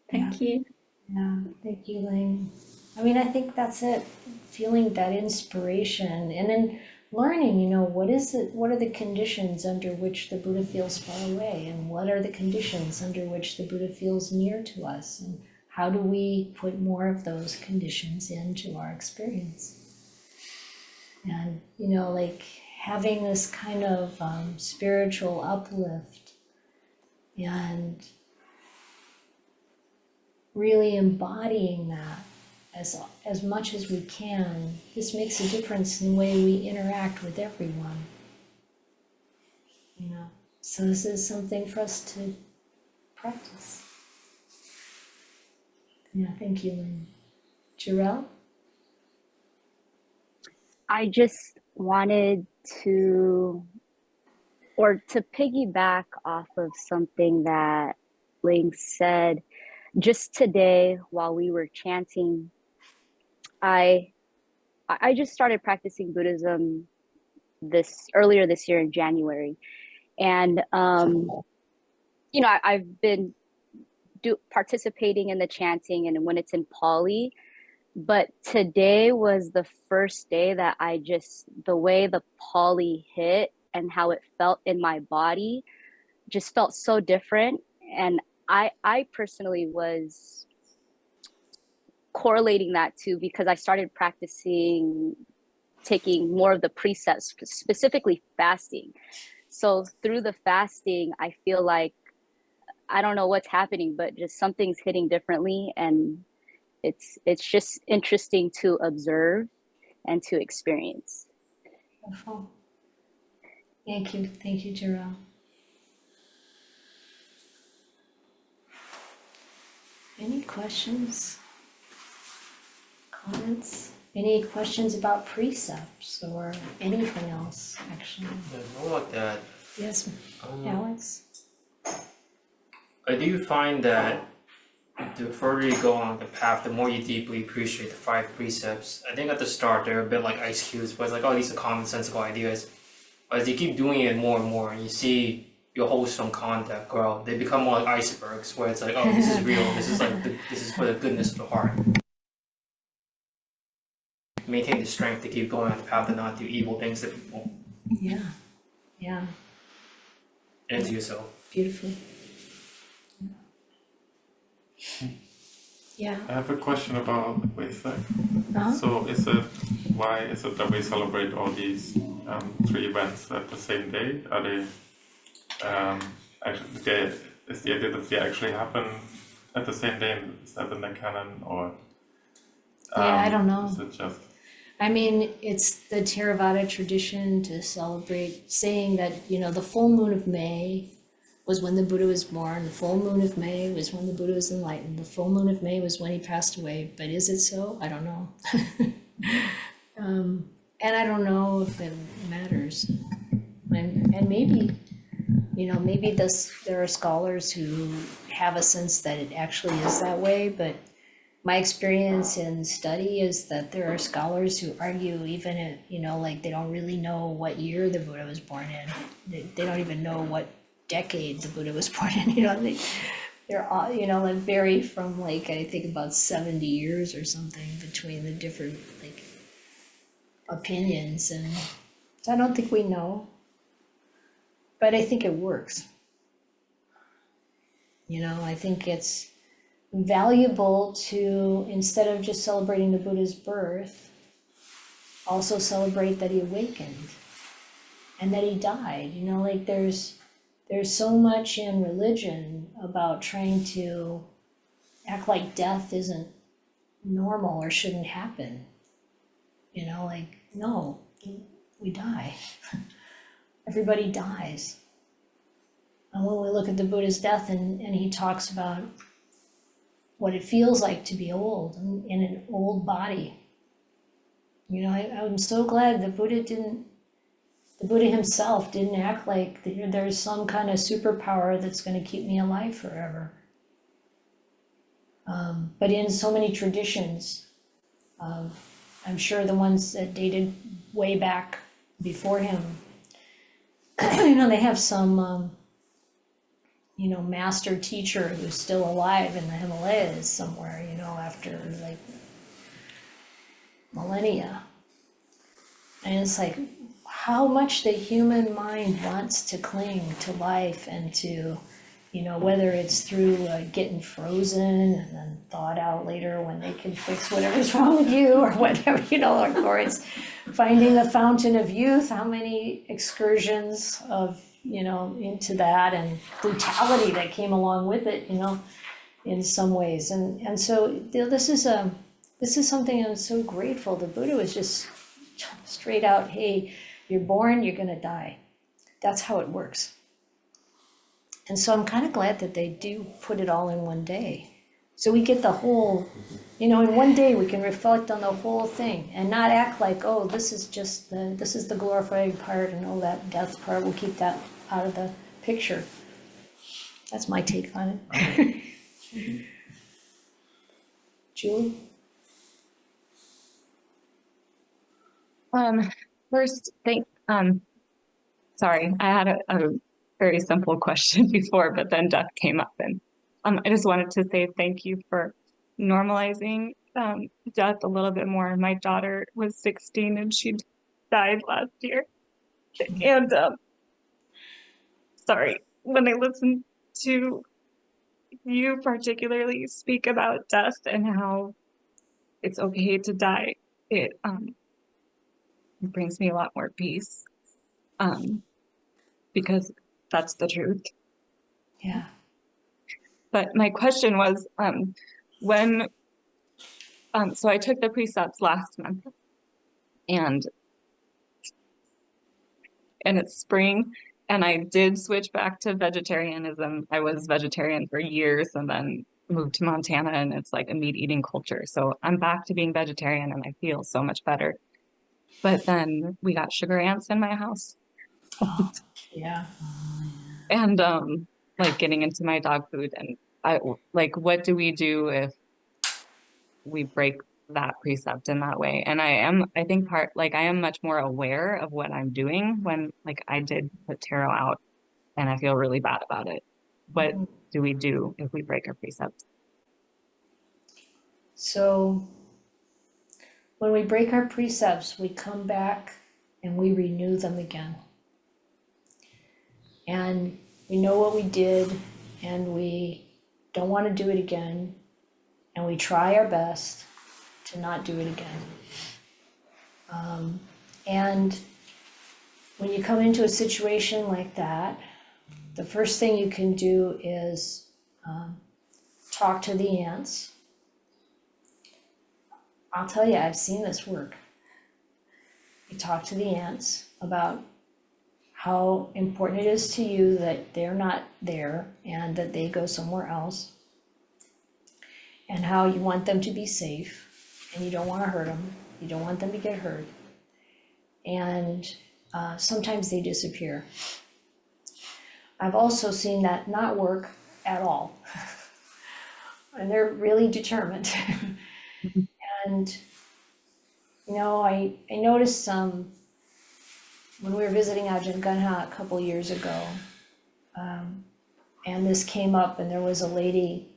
Thank you. Yeah, thank you, Ling. I mean, I think that's it, feeling that inspiration and then learning, what is it, what are the conditions under which the Buddha feels far away, and what are the conditions under which the Buddha feels near to us, and how do we put more of those conditions into our experience? And, like having this kind of spiritual uplift and really embodying that as much as we can, this makes a difference in the way we interact with everyone. So this is something for us to practice. Yeah, thank you, Lynn. Jarell? I just wanted to piggyback off of something that Ling said. Just today while we were chanting, I just started practicing Buddhism earlier this year in January. And I've been participating in the chanting and when it's in Pali, but today was the first day that the way the Pali hit and how it felt in my body just felt so different. And I personally was correlating that to because I started practicing taking more of the precepts, specifically fasting. So through the fasting, I feel like I don't know what's happening, but just something's hitting differently, and it's just interesting to observe and to experience. Wonderful. Thank you, Jarell. Any questions? Comments? Any questions about precepts or anything else, actually? Yeah, more like that. Yes, Alex? I do find that the further you go on the path, the more you deeply appreciate the 5 precepts. I think at the start they're a bit like ice cubes, but it's like, oh, these are commonsensical ideas. But as you keep doing it more and more, and you see your wholesome conduct grow, they become more like icebergs, where it's like, oh, this is real. This is like this is for the goodness of the heart. Maintain the strength to keep going on the path and not do evil things to people Yeah, and to yourself. beautiful. Yeah. I have a question about Vesak. Uh-huh. So why is it that we celebrate all these 3 events at the same day? Are they actually, is the idea that they actually happen at the same day? Is that in the canon, or Yeah, I don't know. is it just I mean, it's the Theravada tradition to celebrate, saying that, the full moon of May was when the Buddha was born, the full moon of May was when the Buddha was enlightened, the full moon of May was when he passed away. But is it so? I don't know. And I don't know if it matters. And maybe, maybe there are scholars who have a sense that it actually is that way, but my experience in study is that there are scholars who argue even if, like they don't really know what year the Buddha was born in. They don't even know what decade the Buddha was born in, they're all, like vary from like, I think about 70 years or something between the different like opinions. And I don't think we know, but I think it works. I think it's valuable to, instead of just celebrating the Buddha's birth, also celebrate that he awakened and that he died. You know, like there's so much in religion about trying to act like death isn't normal or shouldn't happen. You know, like, no, we die. Everybody dies. And when we look at the Buddha's death and he talks about what it feels like to be old in an old body. You know, I'm so glad the Buddha himself didn't act like there's some kind of superpower that's going to keep me alive forever. But in so many traditions, I'm sure the ones that dated way back before him, you know, they have some, you know, master teacher who's still alive in the Himalayas somewhere, you know, after like millennia. And it's like how much the human mind wants to cling to life and to, you know, whether it's through getting frozen and then thawed out later when they can fix whatever's wrong with you or whatever, you know, or it's finding a fountain of youth, how many excursions of, you know, into that and brutality that came along with it, you know, in some ways. And so this is something I'm so grateful. The Buddha was just straight out, hey, you're born, you're gonna die. That's how it works. And so I'm kind of glad that they do put it all in one day. So we get the whole, you know, in one day we can reflect on the whole thing and not act like, oh, this is the glorifying part and oh, that death part, we'll keep that out of the picture. That's my take on it. Julie? First, sorry, I had a very simple question before, but then death came up, and I just wanted to say thank you for normalizing death a little bit more. My daughter was 16 and she died last year, and sorry, when I listened to you particularly speak about death and how it's okay to die, it brings me a lot more peace, because that's the truth. Yeah. But my question was, when, so I took the precepts last month, and it's spring, and I did switch back to vegetarianism. I was vegetarian for years and then moved to Montana, and it's like a meat eating culture. So I'm back to being vegetarian and I feel so much better. But then we got sugar ants in my house. Oh, yeah. And like getting into my dog food, and what do we do if we break that precept in that way? And I am much more aware of what I'm doing when, like, I did put tarot out and I feel really bad about it. What do we do if we break our precept? So when we break our precepts, we come back and we renew them again. And we know what we did and we don't want to do it again. And we try our best to not do it again. And when you come into a situation like that, the first thing you can do is talk to the ants. I'll tell you, I've seen this work. You talk to the ants about how important it is to you that they're not there and that they go somewhere else, and how you want them to be safe and you don't want to hurt them. You don't want them to get hurt. And sometimes they disappear. I've also seen that not work at all. And they're really determined. And, you know, I noticed when we were visiting Ajahn Ganha a couple years ago, and this came up, and there was a lady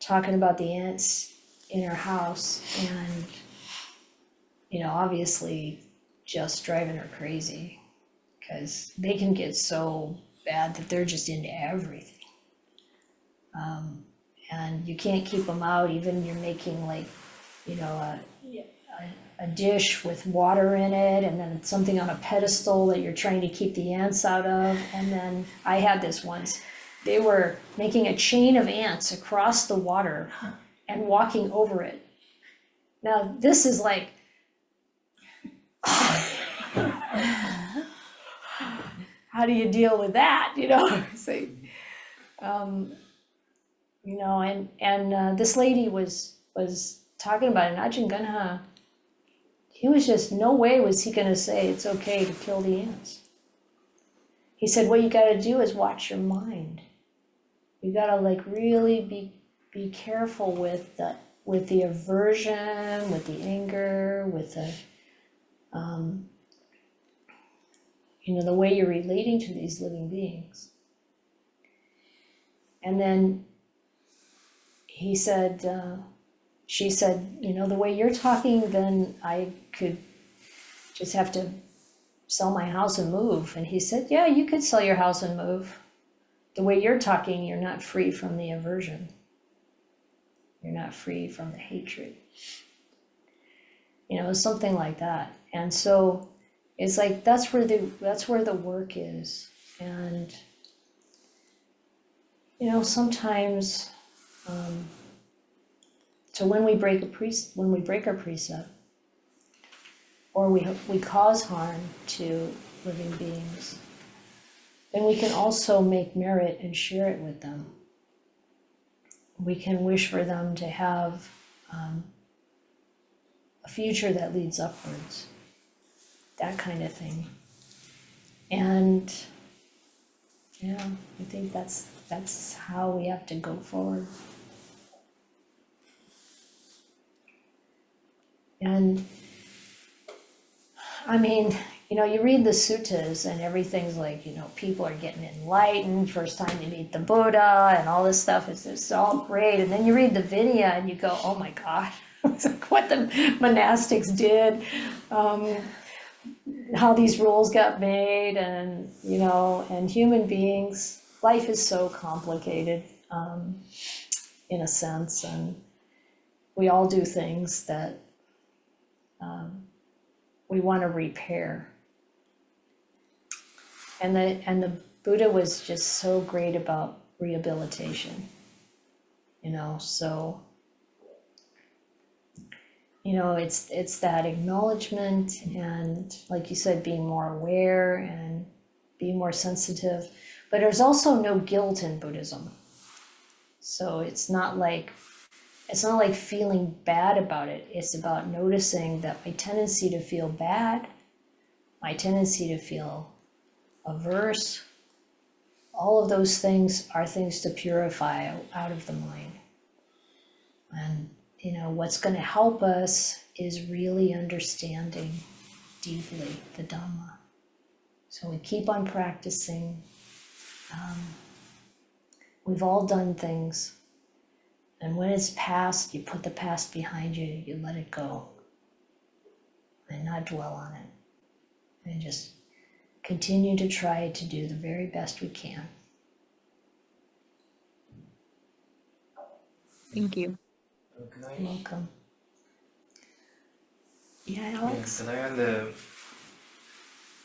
talking about the ants in her house, and, you know, obviously just driving her crazy, because they can get so bad that they're just into everything. and you can't keep them out, even you're making like, you know, a dish with water in it, and then something on a pedestal that you're trying to keep the ants out of. And then I had this once, they were making a chain of ants across the water and walking over it. Now, this is like, how do you deal with that, you know? It's like, you know, and this lady was talking about it, and Ajahn Gunha, he was just, no way was he gonna say it's okay to kill the ants. He said, what you gotta do is watch your mind. You gotta like really be careful with the aversion, with the anger, with the, you know, the way you're relating to these living beings. And then he said, she said, you know, the way you're talking, then I could just have to sell my house and move. And he said, yeah, you could sell your house and move. The way you're talking, you're not free from the aversion. You're not free from the hatred. You know, something like that. And so it's like, that's where the work is. And, you know, sometimes, so when we break our precept, or we cause harm to living beings, then we can also make merit and share it with them. We can wish for them to have a future that leads upwards, that kind of thing. And yeah, I think that's how we have to go forward. And I mean, you know, you read the suttas and everything's like, you know, people are getting enlightened, first time you meet the Buddha and all this stuff, it's all great. And then you read the Vinaya and you go, oh my God, it's like what the monastics did, how these rules got made, and, you know, and human beings, life is so complicated, in a sense, and we all do things that we want to repair. And the Buddha was just so great about rehabilitation, you know, so, you know, it's that acknowledgement and, like you said, being more aware and being more sensitive, but there's also no guilt in Buddhism. So it's not like feeling bad about it. It's about noticing that my tendency to feel bad, my tendency to feel averse, all of those things are things to purify out of the mind. And, you know, what's going to help us is really understanding deeply the Dhamma. So we keep on practicing. We've all done things. And when it's past, you put the past behind you, you let it go and not dwell on it. And just continue to try to do the very best we can. Thank you. You're welcome. Yeah, Alex? Yeah,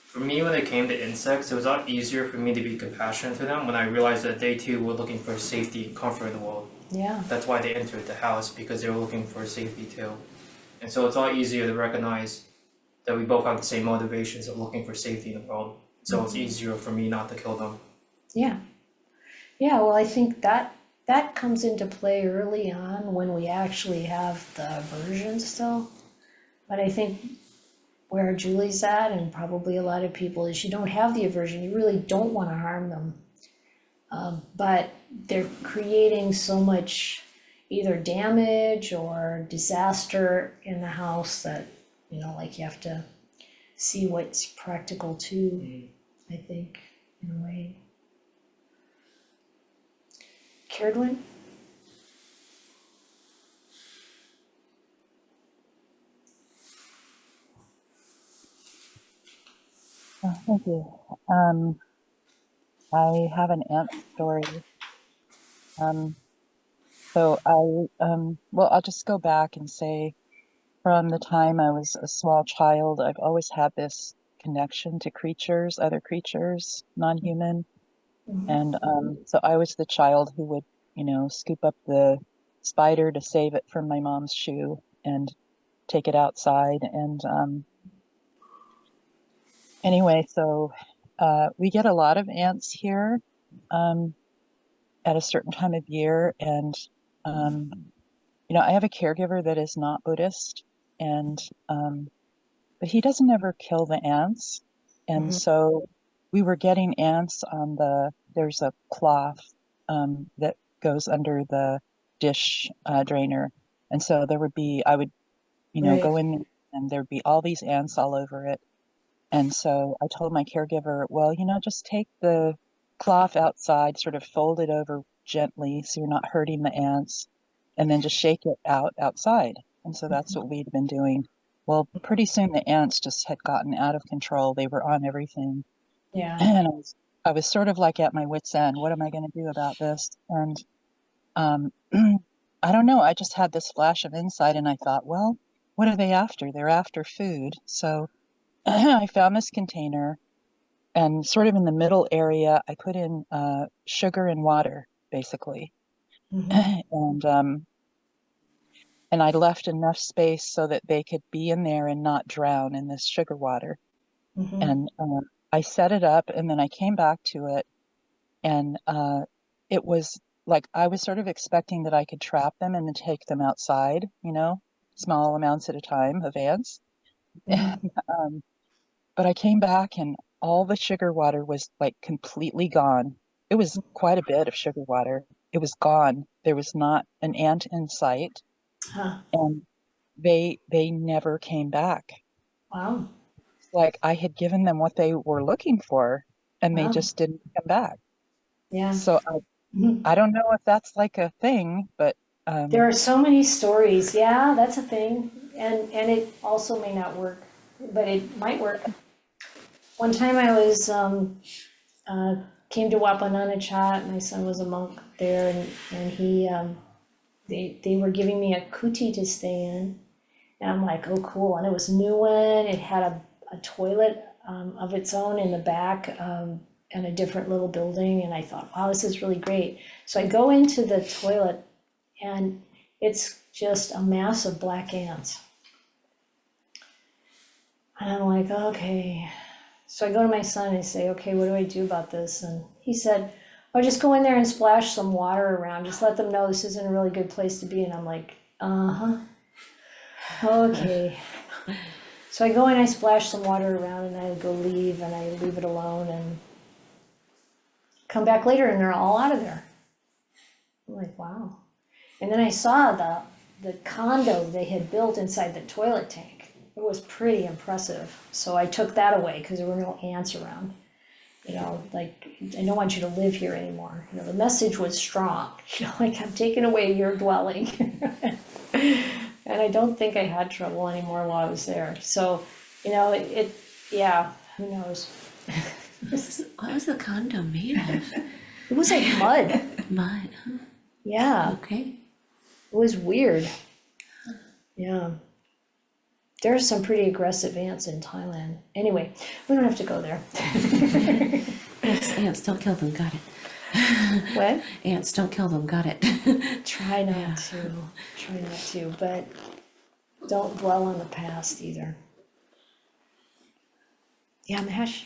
for me, when it came to insects, it was a lot easier for me to be compassionate to them when I realized that they too were looking for safety and comfort in the world. Yeah. That's why they entered the house, because they were looking for safety too. And so it's a lot easier to recognize that we both have the same motivations of looking for safety in the world. So it's easier for me not to kill them. Yeah. Yeah, well, I think that comes into play early on when we actually have the aversion still. But I think where Julie's at, and probably a lot of people, is you don't have the aversion. You really don't want to harm them. But they're creating so much either damage or disaster in the house that, you know, like you have to see what's practical too, I think, in a way. Kerdwin? Oh, thank you. I have an ant story. So well, I'll just go back and say from the time I was a small child, I've always had this connection to creatures, other creatures, non-human. And so I was the child who would, scoop up the spider to save it from my mom's shoe and take it outside. And anyway, so we get a lot of ants here at a certain time of year. And, I have a caregiver that is not Buddhist, and but he doesn't ever kill the ants. And so we were getting ants on there's a cloth that goes under the dish drainer. And so I would, Right. go in and there'd be all these ants all over it. And so I told my caregiver, well, just take the cloth outside, sort of fold it over gently so you're not hurting the ants, and then just shake it outside. And so that's what we'd been doing. Well, pretty soon the ants just had gotten out of control. They were on everything. Yeah. And I was sort of like at my wit's end. What am I going to do about this? And I don't know. I just had this flash of insight and I thought, well, what are they after? They're after food. So I found this container, and sort of in the middle area, I put in sugar and water, basically. And I left enough space so that they could be in there and not drown in this sugar water. And I set it up, and then I came back to it, and it was like I was sort of expecting that I could trap them and then take them outside, small amounts at a time of ants. And, but I came back and all the sugar water was like completely gone. It was quite a bit of sugar water. It was gone. There was not an ant in sight, Huh. and they never came back. Wow. Like I had given them what they were looking for, and they Wow. just didn't come back. Yeah. So I don't know if that's like a thing, but There are so many stories. Yeah, that's a thing. And it also may not work, but it might work. One time I was came to Wapananacha. My son was a monk there, and he they were giving me a kuti to stay in, and I'm like, oh cool. And it was a new one. It had a toilet of its own in the back, and a different little building. And I thought, wow, this is really great. So I go into the toilet, and it's just a mass of black ants. And I'm like, okay. So I go to my son and I say, okay, what do I do about this? And he said, oh, just go in there and splash some water around. Just let them know this isn't a really good place to be. And I'm like, uh-huh. Okay. So I go in, I splash some water around, and I go leave, and I leave it alone, and come back later and they're all out of there. I'm like, wow. And then I saw the condo they had built inside the toilet tank. It was pretty impressive. So I took that away because there were no ants around. Like, I don't want you to live here anymore. The message was strong. Like, I'm taking away your dwelling. And I don't think I had trouble anymore while I was there. So, yeah, who knows? What was the condo made of? It was like mud. Mud, huh? Yeah, Okay. it was weird. Yeah. There are some pretty aggressive ants in Thailand. Anyway, we don't have to go there. Ants, don't kill them, got it. What? Ants, don't kill them, got it. Try not to, but don't dwell on the past either. Yeah, Mahesh?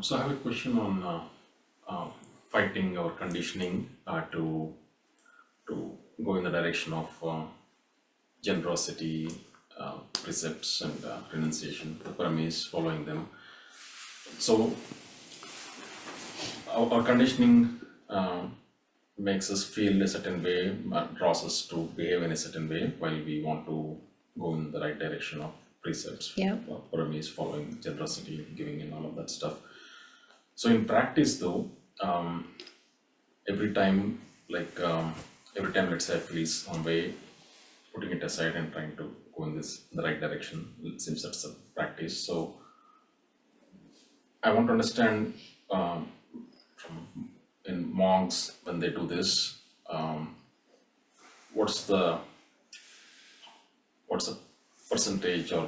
So I have a question on fighting or conditioning to go in the direction of generosity, precepts and renunciation, the premise, following them. So our conditioning makes us feel a certain way, draws us to behave in a certain way while we want to go in the right direction of precepts, premise, following generosity, giving and all of that stuff. So in practice though, every time let's say I feel some way, putting it aside and trying to go in the right direction, it seems that's a practice. So I want to understand in monks when they do this, what's the percentage or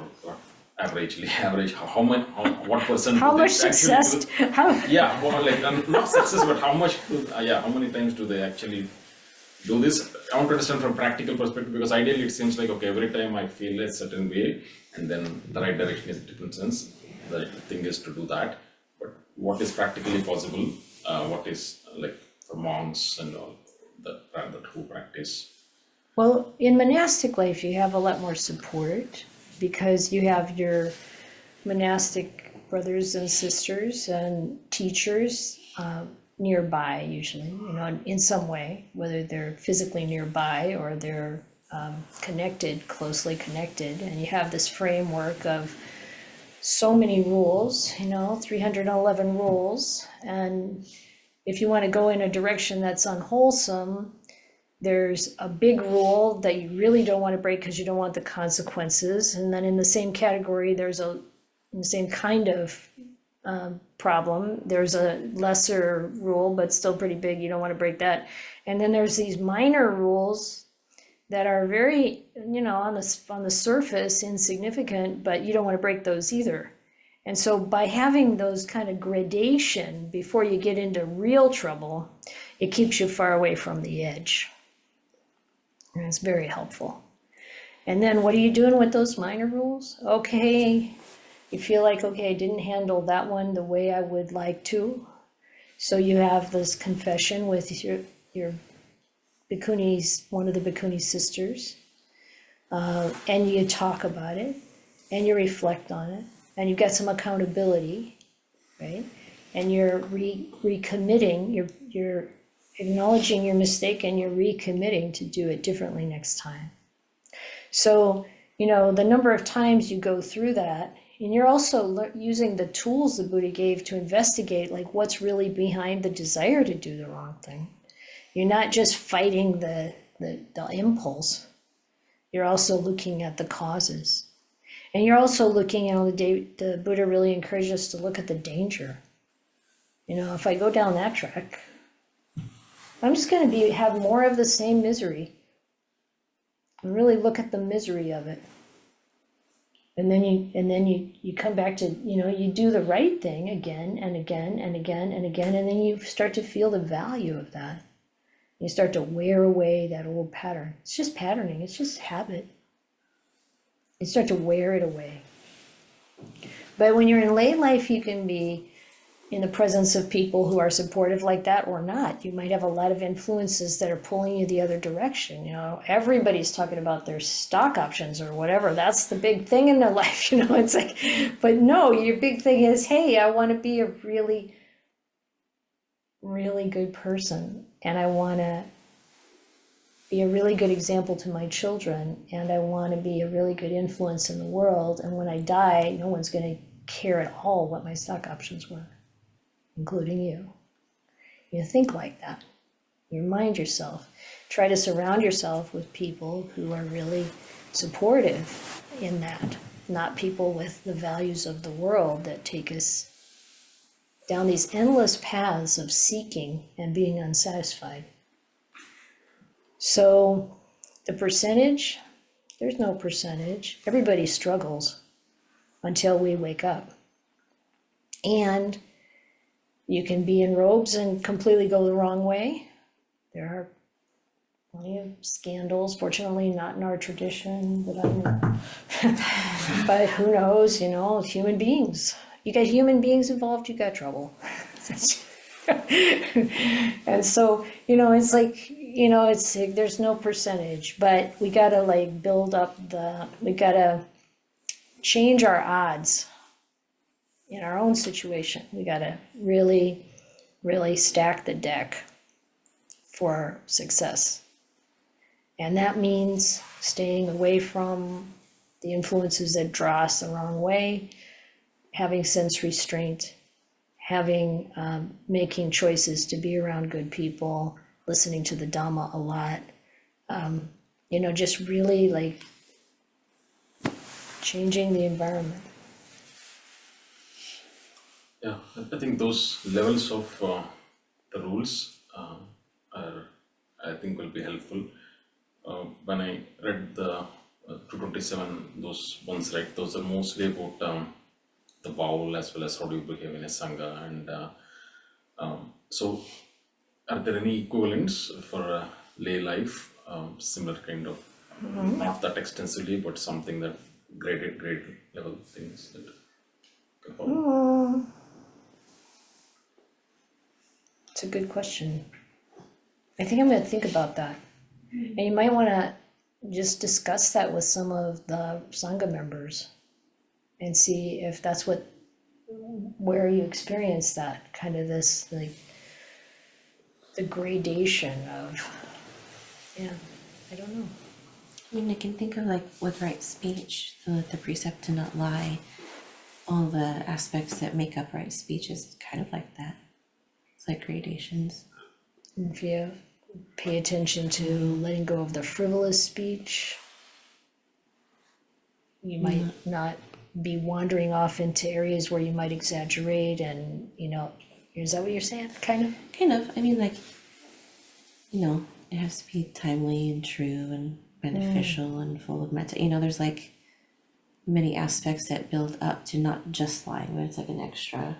average what percent How do they much actually success, do? how, Yeah, more like not success, but how much how many times do they actually do this? I want to understand from practical perspective, because ideally it seems like, okay, every time I feel a certain way and then the right direction is a different sense, the thing is to do that. But what is practically possible? What is like for monks and all that who practice? well, in monastic life, you have a lot more support because you have your monastic brothers and sisters and teachers nearby usually, you know, in some way, whether they're physically nearby or they're connected, closely connected, and you have this framework of so many rules, you know, 311 rules, and if you want to go in a direction that's unwholesome, there's a big rule that you really don't want to break because you don't want the consequences, and then in the same category, in the same kind of problem, there's a lesser rule, but still pretty big, you don't want to break that. And then there's these minor rules that are very, you know, on the surface insignificant, but you don't want to break those either. And so by having those kind of gradation before you get into real trouble, it keeps you far away from the edge. And it's very helpful. And then what are you doing with those minor rules? Okay, you feel like, okay, I didn't handle that one the way I would like to. So you have this confession with your bhikkhunis, one of the bhikkhuni sisters, and you talk about it, and you reflect on it, and you've got some accountability, right? And you're recommitting, you're acknowledging your mistake, and you're recommitting to do it differently next time. So, you know, the number of times you go through that, and you're also using the tools the Buddha gave to investigate, like what's really behind the desire to do the wrong thing. You're not just fighting the impulse. You're also looking at the causes. And you're also looking, you know, the Buddha really encouraged us to look at the danger. You know, if I go down that track, I'm just going to have more of the same misery. And really look at the misery of it. And then you come back to, you know, you do the right thing again and again and again and again, and then you start to feel the value of that. You start to wear away that old pattern. It's just patterning, it's just habit. You start to wear it away. But when you're in lay life, you can be in the presence of people who are supportive like that or not. You might have a lot of influences that are pulling you the other direction. You know, everybody's talking about their stock options or whatever. That's the big thing in their life, you know, it's like, but no, your big thing is, hey, I want to be a really, really good person. And I want to be a really good example to my children. And I want to be a really good influence in the world. And when I die, no one's going to care at all what my stock options were, including you. You think like that. You remind yourself. Try to surround yourself with people who are really supportive in that, not people with the values of the world that take us down these endless paths of seeking and being unsatisfied. So the percentage, there's no percentage. Everybody struggles until we wake up. And you can be in robes and completely go the wrong way. There are plenty of scandals, fortunately not in our tradition, but but who knows, you know, human beings. You got human beings involved, you got trouble. And so, you know, it's like, you know, it's there's no percentage, but we gotta like build up we gotta change our odds in our own situation. We gotta really, really stack the deck for success. And that means staying away from the influences that draw us the wrong way, having sense restraint, having making choices to be around good people, listening to the Dhamma a lot, you know, just really like changing the environment. Yeah, I think those levels of the rules are, I think, will be helpful. when I read the 227, those ones, right, those are mostly about the bowl as well as how do you behave in a sangha, and so are there any equivalents for lay life, similar kind of, not that extensively, but something that grade level things that can follow? It's a good question. I think I'm gonna think about that. And you might wanna just discuss that with some of the Sangha members and see if that's where you experience that, kind of this, like, the gradation of, yeah, I don't know. I mean, I can think of like with right speech, the precept to not lie, all the aspects that make up right speech is kind of like that. It's like gradations. And if you pay attention to letting go of the frivolous speech, you might not be wandering off into areas where you might exaggerate and, is that what you're saying, kind of? Kind of. I mean, like, it has to be timely and true and beneficial and full of metta. There's like many aspects that build up to not just lying, but it's like an extra,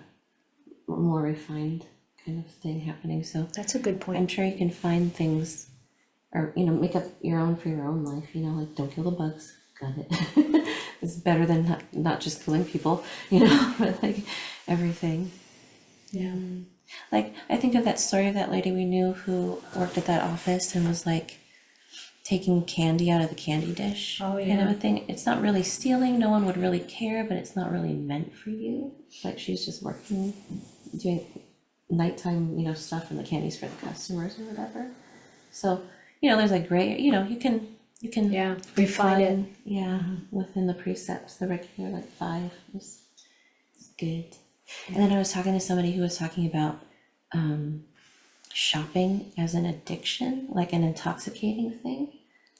more refined kind of thing happening. So That's a good I'm point. sure you can find things, or make up your own for your own life. Like don't kill the bugs. Got it. It's better than not just killing people. But like everything. Yeah. Like I think of that story of that lady we knew who worked at that office and was like taking candy out of the candy dish, Oh, kind of yeah. a thing. It's not really stealing. No one would really care, but it's not really meant for you. Like she's just working, doing nighttime, stuff, and the candy's for the customers or whatever. So, there's like gray. You can Yeah, refine it. define, yeah, within the precepts. The regular like 5 is good. And then I was talking to somebody who was talking about shopping as an addiction, like an intoxicating thing.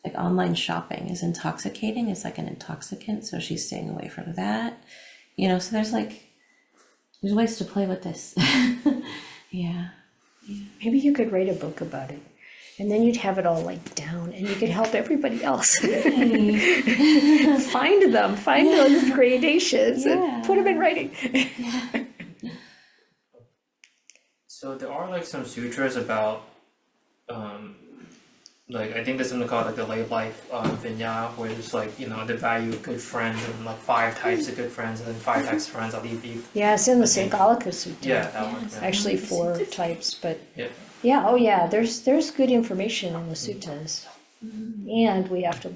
Like online shopping is intoxicating, it's like an intoxicant, so she's staying away from that. So there's ways to play with this. Yeah. Maybe you could write a book about it. And then you'd have it all like down and you could help everybody else. Find those gradations and put them in writing. So there are like some sutras about, like I think there's something called like the lay life vinya, where it's like the value of good friends and like 5 types of good friends and then 5 types of friends. I'll leave you. Yeah, it's in the Sankalaka Sutta. Yeah, that one. Yeah. Actually 4 types, but Yeah. yeah, oh yeah, there's good information in the suttas. And we have to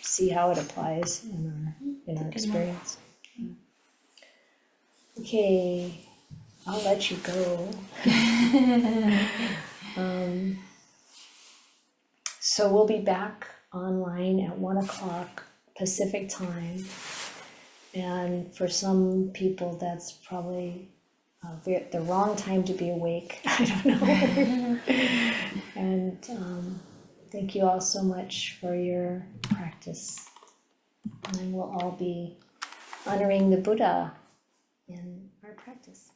see how it applies in our experience. Okay, I'll let you go. So we'll be back online at 1:00 Pacific time. And for some people, that's probably the wrong time to be awake. I don't know. And thank you all so much for your practice. And we'll all be honoring the Buddha in our practice.